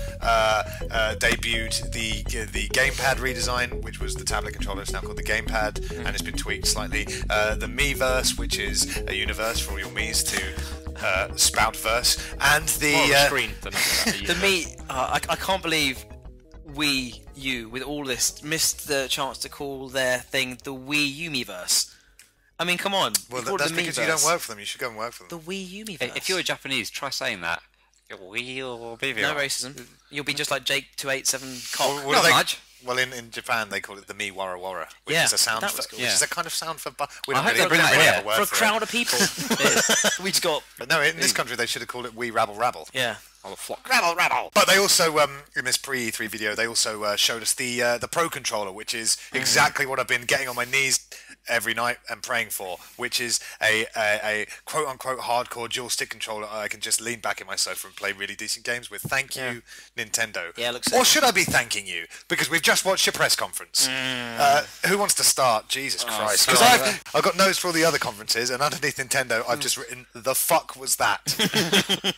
S1: debuted the gamepad redesign, which was the tablet controller. It's now called the gamepad, and it's been tweaked slightly. The Miiverse, which is a universe for all your Miis to spout verse, and
S2: More of a
S1: the
S2: screen than
S4: The me, I can't believe Wii U, with all this, missed the chance to call their thing the Wii U-miiverse. I mean, come on.
S1: well,
S4: You call it
S1: that's
S4: the
S1: because you
S4: Miiverse.
S1: don't work for them. You should go and work for them.
S4: The Wii U-miiverse.
S3: If you're Japanese, try saying that.
S4: No racism. You'll be just like Jake 287 cock.
S1: What do they- Well, in Japan they call it the Mi Wara Wara, which
S4: Yeah,
S1: is a sound
S4: that
S1: for,
S4: was cool.
S1: which is
S3: Yeah.
S1: a kind of sound for. We
S3: I
S1: don't
S3: hope
S1: really,
S3: they bring
S1: we don't
S3: that
S1: really
S3: here.
S1: have a word
S4: For a
S1: for
S4: crowd of people. We just got
S1: it. But no, in this country they should have called it We Rabble Rabble.
S4: yeah.
S2: All the flock.
S1: Rabble, rabble. But they also, in this pre-E3 video, they also showed us the Pro Controller, which is exactly what I've been getting on my knees every night and praying for, which is a quote-unquote hardcore dual-stick controller I can just lean back in my sofa and play really decent games with. Thank you, Nintendo.
S4: Yeah, it looks
S1: or
S4: sick.
S1: should I be thanking you? Because we've just watched your press conference. Who wants to start? Jesus Christ. Because I've got notes for all the other conferences, and underneath Nintendo, I've just written, the fuck was that?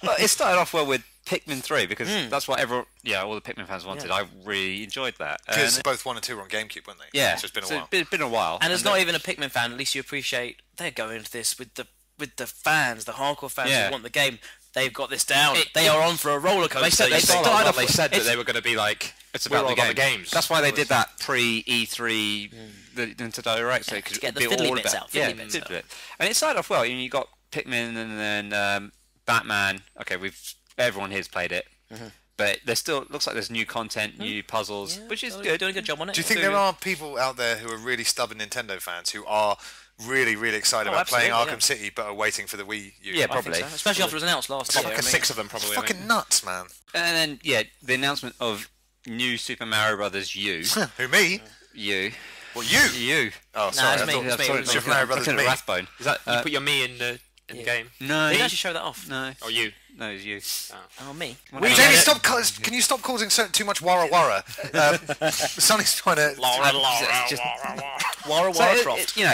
S3: Well, it started off well with Pikmin 3 because that's what all the Pikmin fans wanted. I really enjoyed that.
S1: Because both 1 and 2 were on GameCube, weren't they?
S3: Yeah,
S1: So it's been a
S3: so
S1: while.
S3: It's been a while.
S4: And as not even a Pikmin fan, at least you appreciate they're going into this with the fans, the hardcore fans
S3: Yeah.
S4: who want the game. They've got this down. They are on for a roller coaster.
S2: They said that they were going to be like,
S3: It's
S2: we're
S3: about
S2: all
S3: the,
S2: about the
S3: game.
S2: games.
S3: That's why they did that pre-E3 the Nintendo Direct, so it could
S4: to get the
S3: be
S4: fiddly
S3: all
S4: bits
S3: about,
S4: out,
S3: yeah,
S4: fiddly bits out.
S3: fiddly bit. And it started off well. You got Pikmin and then Batman. Okay, everyone here's played it, but there's still looks like there's new content, new puzzles, which is good.
S4: Doing a good job on it.
S1: Do you think there are people out there who are really stubborn Nintendo fans who are really, really excited
S4: Oh,
S1: about playing
S4: absolutely,
S1: Arkham City but are waiting for the Wii U?
S3: Yeah,
S4: I think
S3: probably.
S4: so. Especially after it was announced last year.
S2: Like six of them probably.
S1: It's
S2: I think.
S1: fucking nuts, man.
S3: And then the announcement of new Super Mario Brothers U.
S1: Who, me?
S3: U.
S1: Well, you? Oh, sorry.
S4: it's
S1: I
S4: me,
S1: thought
S4: it's me,
S3: Sorry,
S4: it's me.
S1: Super Mario Brothers
S3: looking
S1: me.
S3: at Rathbone.
S2: Is that you put your me in the game?
S3: No,
S4: They didn't actually show that off.
S3: no,
S2: Or you?
S3: no, it's you.
S4: Oh, me.
S1: Jamie, can you stop causing too much Wara Wara? Sonny's trying to...
S4: Wara
S3: So
S4: Wara Croft.
S3: it's
S1: Queen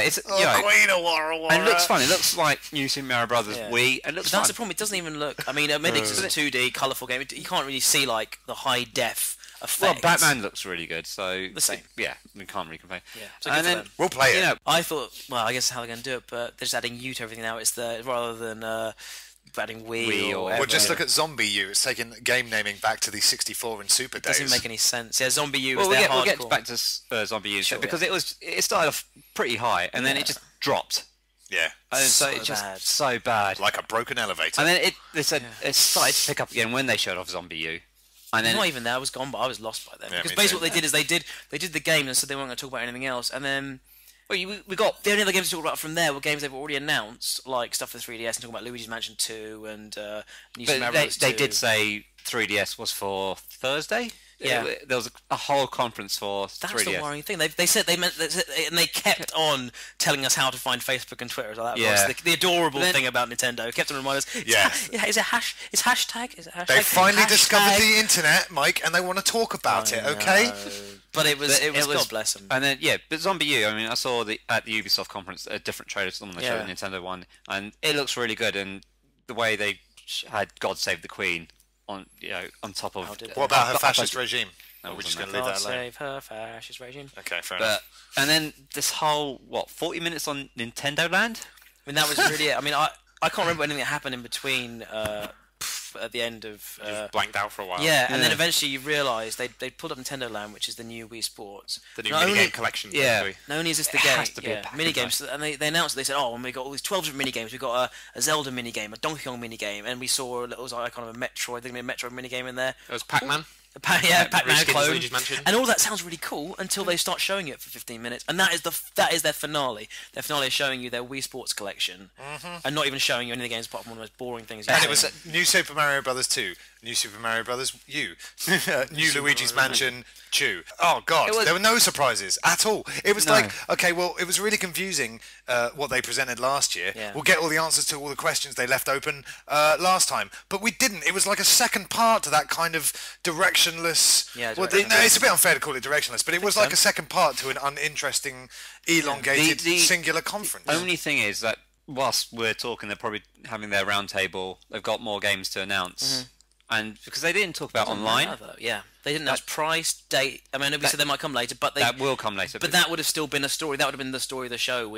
S1: of Wara Wara.
S3: and it looks fun. It looks like new Super Mario Brothers
S4: Yeah.
S3: Wii. It looks
S4: That's
S3: fun.
S4: the problem. It doesn't even look. I mean, admitting it's a 2D colourful game, you can't really see like the high def
S3: Well,
S4: effect.
S3: Batman looks really good, so
S4: The same.
S3: Yeah, we can't really complain.
S4: Yeah. So good
S3: and
S4: for
S3: then
S4: them.
S1: We'll play it.
S4: I thought, well, I guess how they're going to do it, but they're just adding U to everything now. It's rather than adding Wii or
S1: Well, just
S4: whatever.
S1: look at Zombie U. It's taking game naming back to the 64 and Super days.
S4: Doesn't make any sense. Yeah, Zombie U
S3: Well,
S4: is their
S3: we'll
S4: hardcore.
S3: get back to Zombie U
S4: Sure,
S3: because it started off pretty high and then it just dropped.
S1: Yeah.
S3: And so
S4: So
S3: it just
S4: bad.
S3: so bad.
S1: Like a broken elevator.
S3: And then they said it started to pick up again when they showed off Zombie U. And then
S4: Not even there. I was gone, but I was lost by then.
S1: Yeah,
S4: Because
S1: me
S4: basically
S1: too.
S4: what they did is they did the game and said they weren't going to talk about anything else. And then
S3: well, we got
S4: the only other games to talk about from there were games they've already announced, like stuff for 3DS and talking about Luigi's Mansion 2 and New Super Mario
S3: but
S4: Bros.
S3: they
S4: 2.
S3: did say 3DS was for Thursday.
S4: Yeah.
S3: There was a whole conference for
S4: That's
S3: 3DS.
S4: the worrying thing. They said and they kept on telling us how to find Facebook and Twitter. Like that
S3: Yeah.
S4: was the adorable
S3: Then-
S4: thing about Nintendo. Kept on reminding us.
S1: Yeah.
S4: Is it hashtag? Is it hashtag?
S1: They finally discovered
S4: Hashtag.
S1: the internet, Mike, and they want to talk about it, okay?
S4: No. But it was God bless them.
S3: And then but Zombie U. I mean, I saw at the Ubisoft conference a different trailer to the one they showed
S4: Yeah.
S3: the Nintendo one, and it looks really good. And the way they had God Save the Queen on on top of
S4: How did they?
S1: What about her
S3: up-
S1: fascist
S3: up-
S1: regime?
S3: No,
S1: Or we're just
S3: wasn't
S1: going to leave
S4: God
S1: that alone?
S4: save her fascist regime.
S1: Okay, fair enough.
S3: But and then this whole 40 minutes on Nintendo Land.
S4: I mean, that was really it. I mean, I can't remember anything that happened in between at the end of.
S2: Blanked out for a while.
S4: Yeah, and then eventually you realise they pulled up Nintendo Land, which is the new Wii Sports.
S2: The new
S4: Not only-
S2: minigame collection.
S3: Yeah.
S2: basically.
S4: Not only is this the
S3: It
S4: game,
S3: has to be a package,
S4: mini games, and they announced it. They said, "Oh, and we got all these 12 different mini games. We got a Zelda mini game, a Donkey Kong mini game, and we saw a little icon of a Metroid. There's gonna be a Metroid mini game in there.
S2: It was Pac-Man.
S4: Pac-Man
S2: Reskins
S4: clone,
S2: Luigi's Mansion.
S4: and all that sounds really cool until they start showing it for 15 minutes, and that is their finale. Their finale is showing you their Wii Sports collection, and not even showing you any of the games apart from one of the most boring things.
S1: And
S4: you've
S1: it was
S4: seen.
S1: New Super Mario Brothers 2, New Super Mario Brothers U, New Luigi's Mansion 2. Oh God, there were no surprises at all. It was like, okay, well, it was really confusing what they presented last year.
S4: Yeah.
S1: We'll get all the answers to all the questions they left open last time, but we didn't. It was like a second part to that kind of directionless.
S4: Yeah,
S1: well,
S4: directionless.
S1: it's a bit unfair to call it directionless, but it was like a second part to an uninteresting, elongated,
S3: The
S1: singular conference.
S3: Only thing is that whilst we're talking, they're probably having their roundtable. They've got more games to announce, and because they didn't talk about online,
S4: Yeah, they didn't announce price, date. I mean, nobody said they might come later, but they.
S3: that will come later.
S4: But that would have still been a story. That would have been the story of the show. Not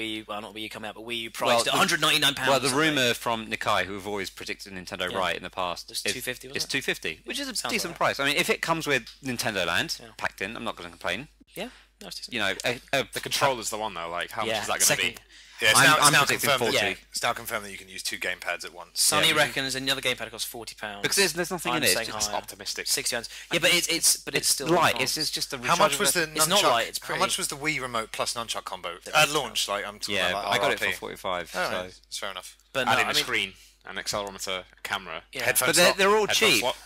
S4: Wii U coming out, but Wii U priced at £199.
S3: Well, the rumour from Nikkei, who have always predicted Nintendo right in the past,
S4: It's $250, wasn't
S3: It's
S4: it?
S3: $250, which is a
S4: Sounds
S3: decent
S4: right.
S3: price. I mean, if it comes with Nintendo Land packed in, I'm not going to complain.
S4: Yeah, no, it's decent.
S3: You know,
S2: The controller's the one though. Like, how much is that going to be?
S1: Yeah,
S3: I'm
S1: now
S3: predicting
S1: confirmed.
S3: 40.
S1: That, it's now confirmed that you can use 2 gamepads at once.
S4: Sonny reckons another gamepad costs £40
S3: because there's nothing in it. It's just
S2: optimistic.
S4: £60. Yeah, but it's still
S3: light.
S4: enhanced.
S3: It's just a.
S1: How much was the nunchuck?
S4: It's not light. It's
S1: How
S4: pretty.
S1: much was the Wii remote plus nunchuck combo at launch? Like I'm talking
S3: Yeah,
S1: about,
S3: I got it
S1: RRP.
S3: for 45.
S1: Oh,
S3: So.
S1: right. That's fair enough.
S4: But no,
S2: Adding
S4: I
S2: a
S4: mean,
S2: screen, an accelerometer, a camera.
S4: yeah.
S1: Headphone
S3: But
S1: slot.
S3: they're all
S2: Headphone
S3: cheap.
S2: slot.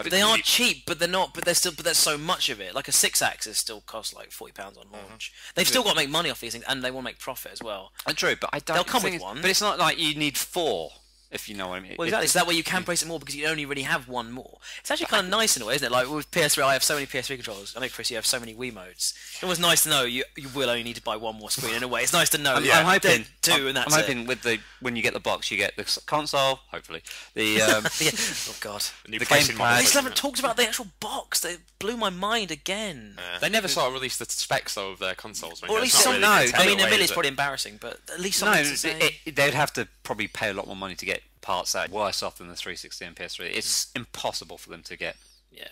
S4: They are cheap, but they're not. But there's so much of it. Like a 6-axis still costs like £40 on launch. They've still got to make money off these things, and they want to make profit as well.
S3: True, but I don't.
S4: They'll come
S3: think
S4: with
S3: it's-
S4: one.
S3: But it's not like you need 4, if you know what I mean.
S4: Well, exactly. So that way you can place it more because you only really have one more. It's actually kind of nice in a way, isn't it? Like with PS3, I have so many PS3 controllers. I know, Chris, you have so many Wiimotes. It was nice to know you will only need to buy one more screen in a way. It's nice to know.
S3: I'm hoping
S4: two, and that's
S3: I'm hoping with when you get the box, you get the console. Hopefully, the
S4: yeah. Oh God.
S2: New
S3: the
S2: pricing model,
S3: gamepad.
S4: They still
S2: isn't
S4: haven't
S2: it?
S4: talked about the actual box. They blew my mind again.
S2: They never sort of released the specs though of their consoles.
S4: Or at least
S2: It's not
S4: some.
S2: really
S3: no,
S2: Nintendo
S4: I mean, a
S2: way,
S4: million
S2: is
S4: is
S2: it?
S4: probably embarrassing, but at least
S3: No,
S4: something to say.
S3: they'd have to probably pay a lot more money to get parts that are worse off than the 360 and PS3. It's impossible for them to get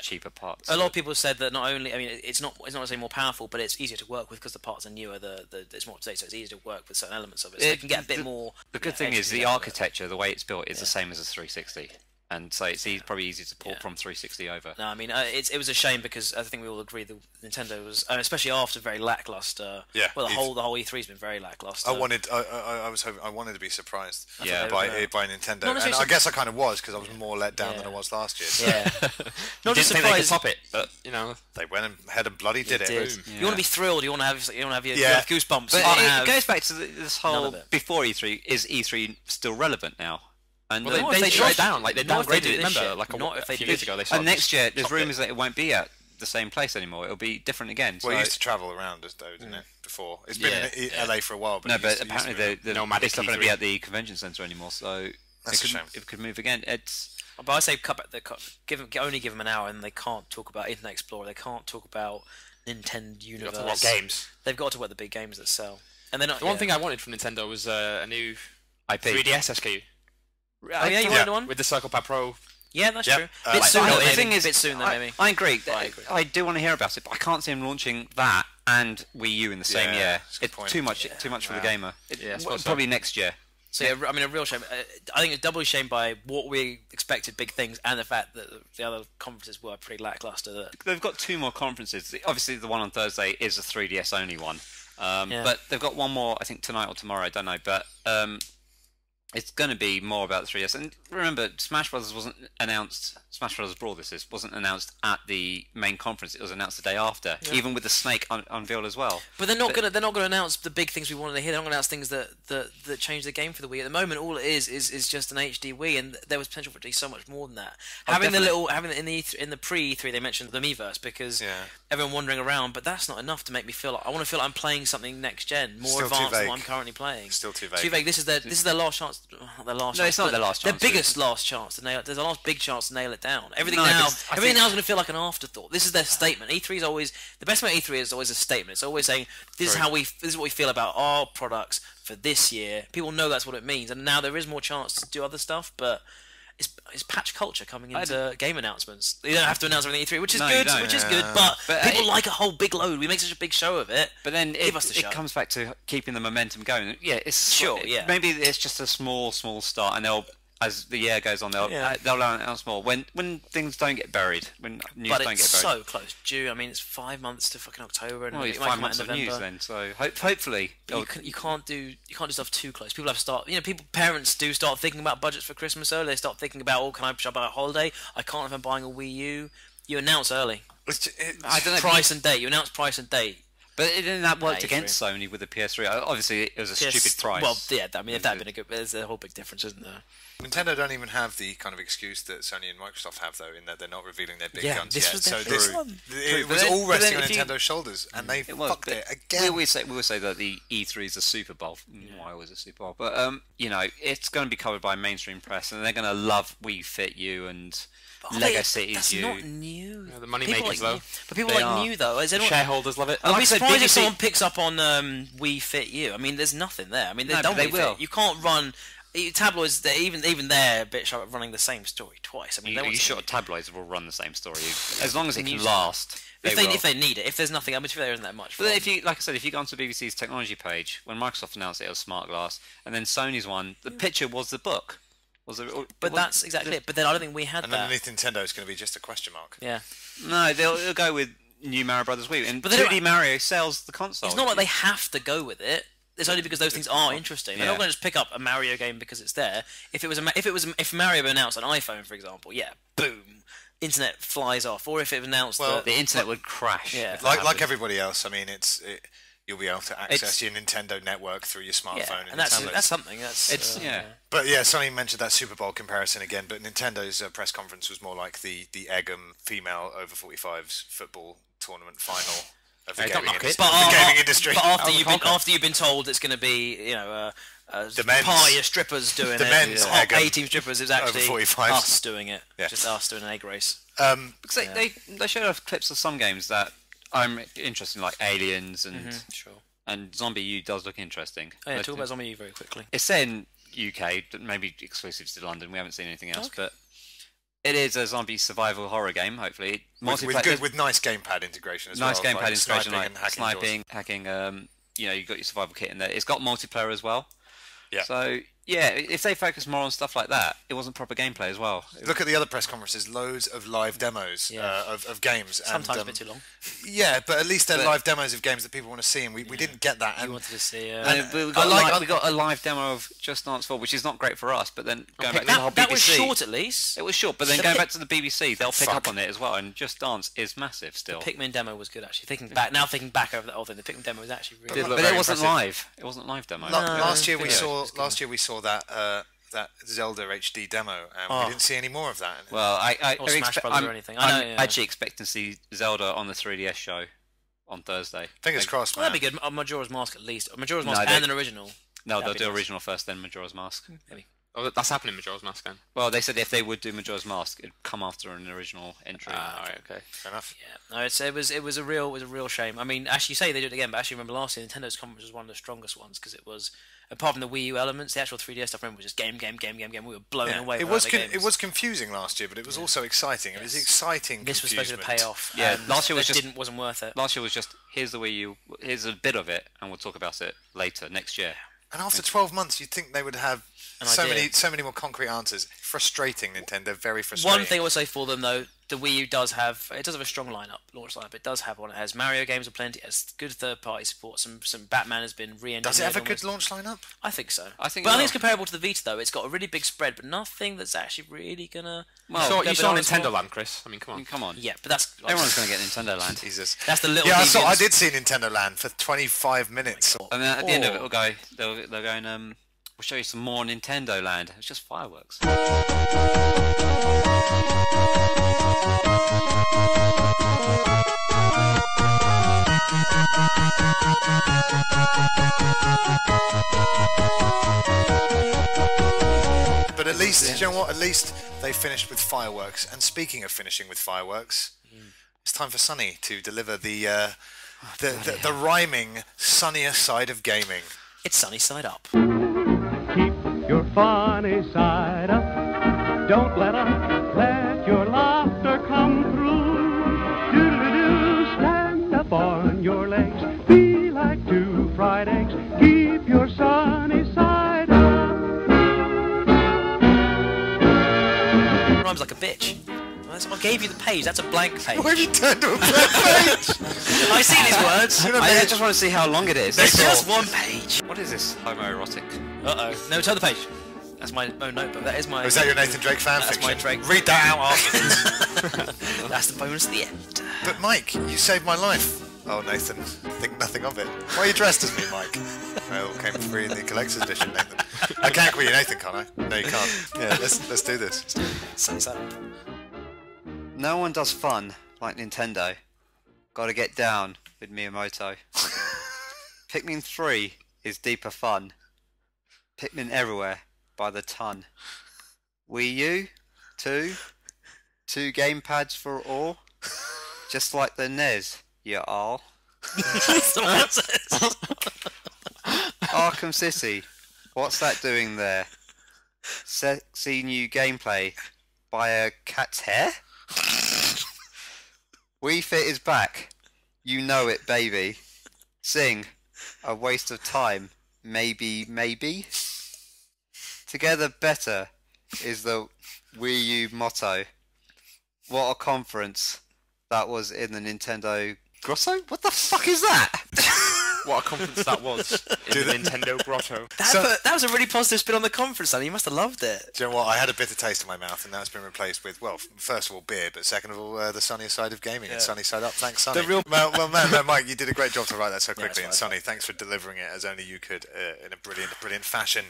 S3: cheaper parts.
S4: A lot of people said that not only, I mean, it's not necessarily more powerful, but it's easier to work with because the parts are newer. It's more up to date, so it's easier to work with certain elements of it. So they can get a bit more.
S3: The good thing is
S4: extra
S3: the
S4: out of it.
S3: architecture, the way it's built, is the same as a 360, and so it's probably easy to port from 360 over.
S4: No, I mean, it was a shame because I think we all agree that Nintendo was, especially after very lackluster.
S1: Yeah,
S4: Well, the whole E3's been very lackluster.
S1: I wanted to be surprised
S3: Yeah.
S1: by Nintendo,
S4: Not
S1: and
S4: necessarily
S1: I guess I kind of was because I was more let down than I was last year. So
S4: Yeah. Not
S2: Didn't
S4: just
S2: think they could
S4: surprised.
S2: top it, but you know,
S1: they went ahead and bloody did it.
S4: Did.
S2: Boom.
S4: You want to be thrilled. You want to have your
S1: Yeah.
S4: have goosebumps.
S3: But
S4: You can't
S3: it
S4: have-
S3: goes back to this
S4: none
S3: whole
S4: of it.
S3: before E3. Is E3 still relevant now? And
S2: well,
S4: Not if
S2: they
S4: they
S2: shut
S4: do-
S2: it down. Like they
S4: not if they
S2: downgraded
S4: do
S2: it.
S4: this
S2: Remember,
S4: shit.
S2: like
S4: Not if they
S2: few
S4: do
S2: years
S4: this
S2: ago, they
S3: and
S2: sort of
S3: next year, there's
S2: chopped it.
S3: rumours that it won't be at the same place anymore. It'll be different again.
S1: Well,
S3: so-
S1: it used to travel around though, didn't it? Before it's been in LA for a while, but
S3: no,
S1: it
S3: but
S1: used to
S3: apparently
S1: be around.
S3: it's not going to be
S2: E3.
S3: at the convention centre anymore. So
S1: That's a shame.
S3: it could move again. It's
S4: But I say only give them an hour, and they can't talk about Internet Explorer. They can't talk about Nintendo
S2: You got
S4: Universe.
S2: to watch games.
S4: They've got to work the big games that sell. And they're not.
S2: The one thing I wanted from Nintendo was a new
S3: IP.
S2: 3DS SKU
S4: Oh yeah, you wanted one?
S2: with the Circle Pad Pro.
S4: Yeah, that's
S1: Yep.
S4: true.
S1: Like,
S4: Bit soon,
S3: the
S4: though,
S3: thing
S4: maybe.
S3: is,
S4: Bit soon, though, maybe.
S3: I agree.
S4: I agree.
S3: I do want to hear about it, but I can't see him launching that and Wii U in the same
S1: Yeah,
S3: year.
S1: that's a good
S3: It's
S1: point.
S3: too much for the gamer.
S2: Yeah, I suppose so.
S3: Probably next year.
S4: So yeah, I mean, a real shame. I think it's doubly shame by what we expected, big things, and the fact that the other conferences were pretty lackluster. That
S3: They've got 2 more conferences. Obviously, the one on Thursday is a 3DS only one.
S4: Yeah.
S3: But they've got one more, I think, tonight or tomorrow. I don't know. But it's going to be more about the 3DS. And remember, Smash Brothers wasn't announced. Smash Brothers Brawl, wasn't announced at the main conference. It was announced the day after, even with the Snake unveiled as well.
S4: But they're not gonna announce the big things we wanted to hear. They're not gonna announce things that change the game for the Wii. At the moment, all it is just an HD Wii, and there was potential for it to be so much more than that. Having it in the pre-E3, they mentioned the Miiverse because everyone wandering around, but that's not enough to make me feel like I want to feel like I'm playing something next gen, more
S1: Still too
S4: advanced than
S1: vague.
S4: what I'm currently playing.
S1: Still too vague.
S4: Too vague. This is their last chance. Not their last.
S3: No,
S4: chance,
S3: it's not
S4: but
S3: their last
S4: Their
S3: chance.
S4: biggest last chance to nail it. There's a last big chance to nail it down. Everything
S3: No,
S4: now
S3: but I
S4: is
S3: think-
S4: going to feel like an afterthought. This is their statement. E3 is always the best way. E3 is always a statement. It's always saying this is what we feel about our products for this year. People know that's what it means, and now there is more chance to do other stuff, but. It's patch culture coming into game announcements. You don't have to announce everything at E3, which is
S3: No, you
S4: good.
S3: don't.
S4: Which is good, but people like a whole big load. We make such a big show of it.
S3: But then
S4: Give us the show.
S3: it comes back to keeping the momentum going. Yeah, it's
S4: Sure, yeah.
S3: Maybe it's just a small start, and they'll, as the year goes on, they'll announce more. When things don't get buried, when news
S4: But
S3: don't
S4: it's
S3: get buried.
S4: so close. I mean, it's 5 months to fucking October, and
S3: Well,
S4: it
S3: it's
S4: might
S3: 5
S4: come out
S3: months
S4: in
S3: of
S4: November.
S3: news then, so hopefully.
S4: But you can't do stuff too close. People have to start. Parents do start thinking about budgets for Christmas early. They start thinking about, can I shop at a holiday? I can't if I'm buying a Wii U. You announce early.
S3: I don't know.
S4: Price and date. You announce price and date.
S3: But then that worked
S4: Yeah,
S3: against Sony with the PS3. Obviously, it was a stupid price.
S4: Well, yeah. I mean, if that had been a good, there's a whole big difference, isn't there?
S1: Nintendo don't even have the kind of excuse that Sony and Microsoft have, though, in that they're not revealing their big guns
S4: this
S1: yet.
S4: was their
S1: So
S4: big one.
S1: it
S3: But
S1: was
S3: then-
S1: all
S3: but
S1: resting
S3: then
S1: on
S3: if you-
S1: Nintendo's shoulders, and they
S3: It was,
S1: fucked
S3: but
S1: it again.
S3: we always say that the E3 is a Super Bowl. Why was it Super Bowl? But it's going to be covered by mainstream press, and they're going to love Wii Fit U and Lego Cities
S4: That's
S3: U.
S4: not new.
S2: Yeah, the money
S4: People
S2: makers,
S4: like
S2: though.
S4: you. But people
S3: They
S4: like
S3: are.
S4: new though. Is anyone,
S2: Shareholders love it.
S4: I'll
S3: Like
S4: be
S3: I said,
S4: surprised if
S3: BBC
S4: someone picks up on Wii Fit U. I mean, there's nothing there. I mean, they're
S3: No,
S4: done
S3: but they
S4: with
S3: will.
S4: it. You can't run tabloids, even they're a bit sharp at running the same story twice. I mean,
S3: You sure tabloids will run the same story as long as it can
S4: News
S3: last.
S4: if they need it. If there's nothing, I mean, there isn't that much.
S3: But then if you, like I said, if you go onto BBC's technology page, when Microsoft announced it was smart glass, and then Sony's one, the picture was the book.
S4: But that's exactly it. But then I don't think we had
S1: And
S4: that.
S1: underneath Nintendo, it's going to be just a question mark.
S4: Yeah.
S3: No, they'll go with New Mario Brothers Wii, and
S4: But they
S3: 2D Mario sells the console.
S4: It's not like they have to go with it. It's only because those things are interesting. They're not going to just pick up a Mario game because it's there. If Mario announced an iPhone, for example, yeah, boom, internet flies off. Or if it announced that
S3: the internet would crash.
S4: Yeah.
S1: Like everybody else, I mean, you'll be able to access your Nintendo network through your smartphone
S4: and that's something.
S1: But yeah, Sonny mentioned that Super Bowl comparison again. But Nintendo's press conference was more like the Egham female over 45s football tournament final of the gaming industry.
S4: But after you've been told it's going to be a party of strippers doing
S1: the men's
S4: A-team strippers, it's actually
S1: 45s.
S4: us doing it. Yeah. Just us doing an egg race.
S3: Because they showed off clips of some games that I'm interested in, like Aliens and and Zombie U does look interesting.
S4: Oh, yeah, talk about Zombie U very quickly.
S3: It's set in UK, maybe exclusive to London. We haven't seen anything else, but it is a zombie survival horror game. Hopefully,
S1: with nice gamepad integration as well.
S3: Nice gamepad integration, like
S1: sniping,
S3: hacking. You've got your survival kit in there. It's got multiplayer as well.
S1: Yeah.
S3: So yeah, if they focus more on stuff like that, it wasn't proper gameplay as well.
S1: Look at the other press conferences, loads of live demos of games.
S4: Sometimes a bit too long.
S1: Yeah, but at least they're live demos of games that people want to see, and we didn't get that.
S4: You wanted to see.
S3: We got a live demo of Just Dance 4, which is not great for us, but then going back to the whole BBC...
S4: That was short at least.
S3: It was short, but then going back to the BBC, they'll pick up on it as well, and Just Dance is massive still.
S4: The Pikmin demo was good, actually. Thinking back over the whole thing, the Pikmin demo was actually really good.
S3: But it wasn't live. It wasn't live demo.
S1: Last year we saw that Zelda HD demo, and we didn't see any more of that.
S3: Well, I'm
S4: I
S3: actually expecting to see Zelda on the 3DS show on Thursday.
S1: Fingers crossed, man.
S4: That'd be good. Majora's Mask at least. Majora's Mask and an original.
S3: No, they'll do original first, then Majora's Mask.
S4: Maybe.
S2: Oh, that's happening in Majora's Mask then?
S3: Well, they said if they would do Majora's Mask, it'd come after an original entry.
S2: Alright, okay.
S1: Fair enough.
S4: Yeah. No, it was a real shame. I mean, actually, you say they do it again, but actually, remember last year, Nintendo's conference was one of the strongest ones because it was, apart from the Wii U elements, the actual 3DS stuff, remember, was just game. We were blown away.
S1: It was confusing last year, but it was also exciting. It was exciting.
S4: This was supposed to pay off.
S3: Yeah, last year
S4: wasn't worth it.
S3: Last year was just here's the Wii U, here's a bit of it, and we'll talk about it later next year.
S1: And after 12 months, you'd think they would have so many more concrete answers. Frustrating, Nintendo. Very frustrating.
S4: One thing I would say for them though, the Wii U does have a strong launch lineup. It does have one. It has Mario games aplenty. It has good third-party support. Some Batman has been re-engineered.
S1: Does it have a good launch lineup?
S4: I think so.
S3: I think
S4: it's comparable to the Vita though. It's got a really big spread, but nothing that's actually really gonna.
S2: Well, you saw Nintendo Land, Chris. I mean, come on.
S4: Yeah, but that's
S3: everyone's gonna get Nintendo Land.
S1: Jesus.
S4: That's the little.
S1: Yeah, I did see Nintendo Land for 25 minutes.
S3: And then at the end of it, they'll go and we'll show you some more Nintendo Land. It's just fireworks.
S1: But at least, you know what? At least they finished with fireworks. And speaking of finishing with fireworks, it's time for Sonny to deliver the rhyming sunnier side of gaming.
S4: It's sunny side up.
S5: Keep your funny side up. Don't let your laughter come through. Doodle-doo, stand up on your legs. Be like 2 fried eggs. Keep your sunny side up.
S4: Rhymes like a bitch. I gave you the page. That's a blank page.
S1: Why have you turned to a blank page?
S4: I see these words.
S3: I just want to see how long it is.
S4: It's just one page.
S3: What is this homoerotic?
S4: No, turn the page. That's my notebook. That is my.
S1: Is that your Nathan Drake fan fiction?
S4: That's my Drake.
S1: Read that out afterwards.
S4: That's the bonus at the end.
S1: But Mike, you saved my life. Oh, Nathan, think nothing of it. Why are you dressed as me, Mike? It all came free in the collector's edition, Nathan. I can't call you Nathan, can I? No, you can't. Yeah, let's do this.
S4: Sunny side up.
S3: No one does fun like Nintendo. Gotta get down with Miyamoto. Pikmin 3 is deeper fun. Pikmin everywhere by the ton. Wii U 2 gamepads for all. Just like the NES, you all. Arkham City, what's that doing there? Sexy new gameplay by a cat's hair? Wii Fit is back. You know it, baby. Sing. A waste of time. Maybe. Together better is the Wii U motto. What a conference that was in the Nintendo Grotto? What the fuck is that?
S2: What a conference that was in the Nintendo Grotto.
S4: That was a really positive spin on the conference, Sonny. You must have loved it.
S1: Do you know what? I had a bitter taste in my mouth, and now it's been replaced with, well, first of all, beer, but second of all, the sunnier side of gaming and sunny side up. Thanks, Sonny. Man, Mike, you did a great job to write that so quickly, and Sonny, thanks for delivering it as only you could in a brilliant fashion.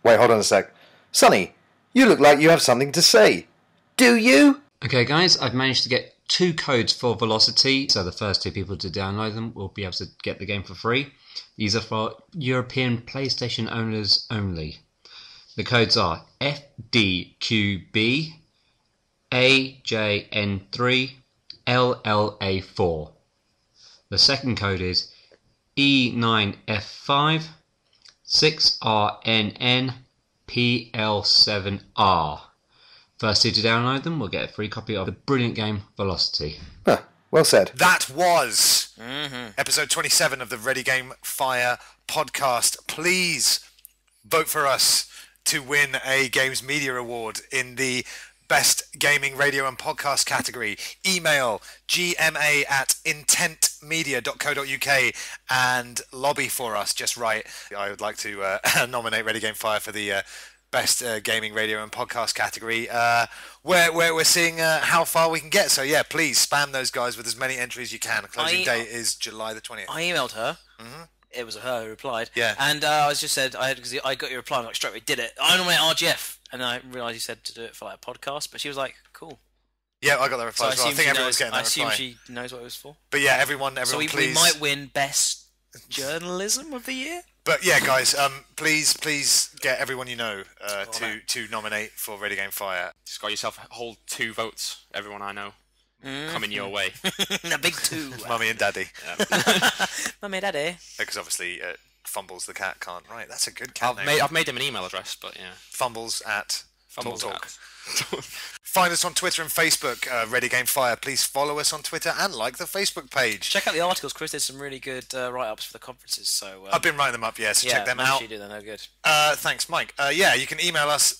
S6: Wait, hold on a sec. Sonny, you look like you have something to say. Do you?
S3: Okay, guys, I've managed to get 2 codes for Velocity, so the first 2 people to download them will be able to get the game for free. These are for European PlayStation owners only. The codes are FDQB, AJN3, LLA4. The second code is E9F5, 6RNN, PL7R. First 2 to download them will get a free copy of the brilliant game Velocity.
S6: Huh, well said.
S1: That was episode 27 of the Ready Game Fire podcast. Please vote for us to win a Games Media Award in the Best Gaming Radio and Podcast category. Email gma@intentmedia.co.uk and lobby for us. Just right. I would like to nominate Ready Game Fire for the Best Gaming Radio and Podcast category, where we're seeing how far we can get. So yeah, please spam those guys with as many entries as you can. Closing date is July the 20th.
S4: I emailed her. It was her who replied.
S1: Yeah.
S4: And I just said, because I got your reply, and I straight away did it. I nominate RGF. And I realised you said to do it for like a podcast, but she was like, cool.
S1: Yeah, I got that reply as well. I think everyone's getting that reply.
S4: I assume she knows what it was for.
S1: But yeah, everyone
S4: so we
S1: please.
S4: might win Best Journalism of the Year.
S1: But yeah, guys, please get everyone you know to nominate for Ready Game Fire.
S2: Just got yourself hold 2 votes, everyone I know. Coming your way.
S4: A big 2.
S1: Mummy and Daddy.
S4: Mummy and Daddy.
S1: Because obviously Fumbles the cat can't write. That's a good cat name.
S2: I've made him an email address, but yeah.
S1: Fumbles at
S2: Fumbles
S1: Talk.
S2: at.
S1: Find us on Twitter and Facebook, Ready Game Fire. Please follow us on Twitter and like the Facebook page.
S4: Check out the articles. Chris did some really good write-ups for the conferences. So
S1: I've been writing them up, so check them out.
S4: You do, they're no good.
S1: Thanks, Mike. You can email us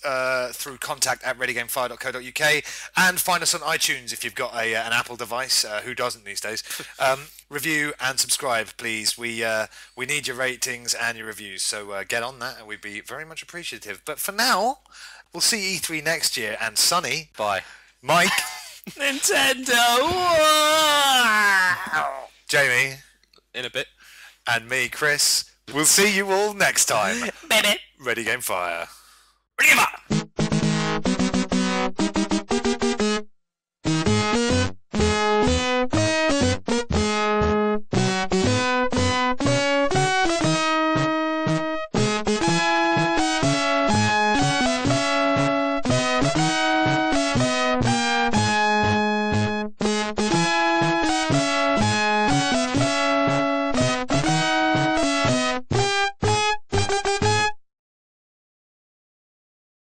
S1: through contact@readygamefire.co.uk and find us on iTunes if you've got an Apple device. Who doesn't these days? Review and subscribe, please. We need your ratings and your reviews, so get on that, and we'd be very much appreciative. But for now, we'll see E3 next year, and Sonny,
S3: Bye.
S1: Mike,
S4: Nintendo!
S1: Jamie,
S2: In a bit.
S1: and me, Chris. We'll see you all next time.
S4: Baby!
S1: Ready Game Fire.
S4: Ready,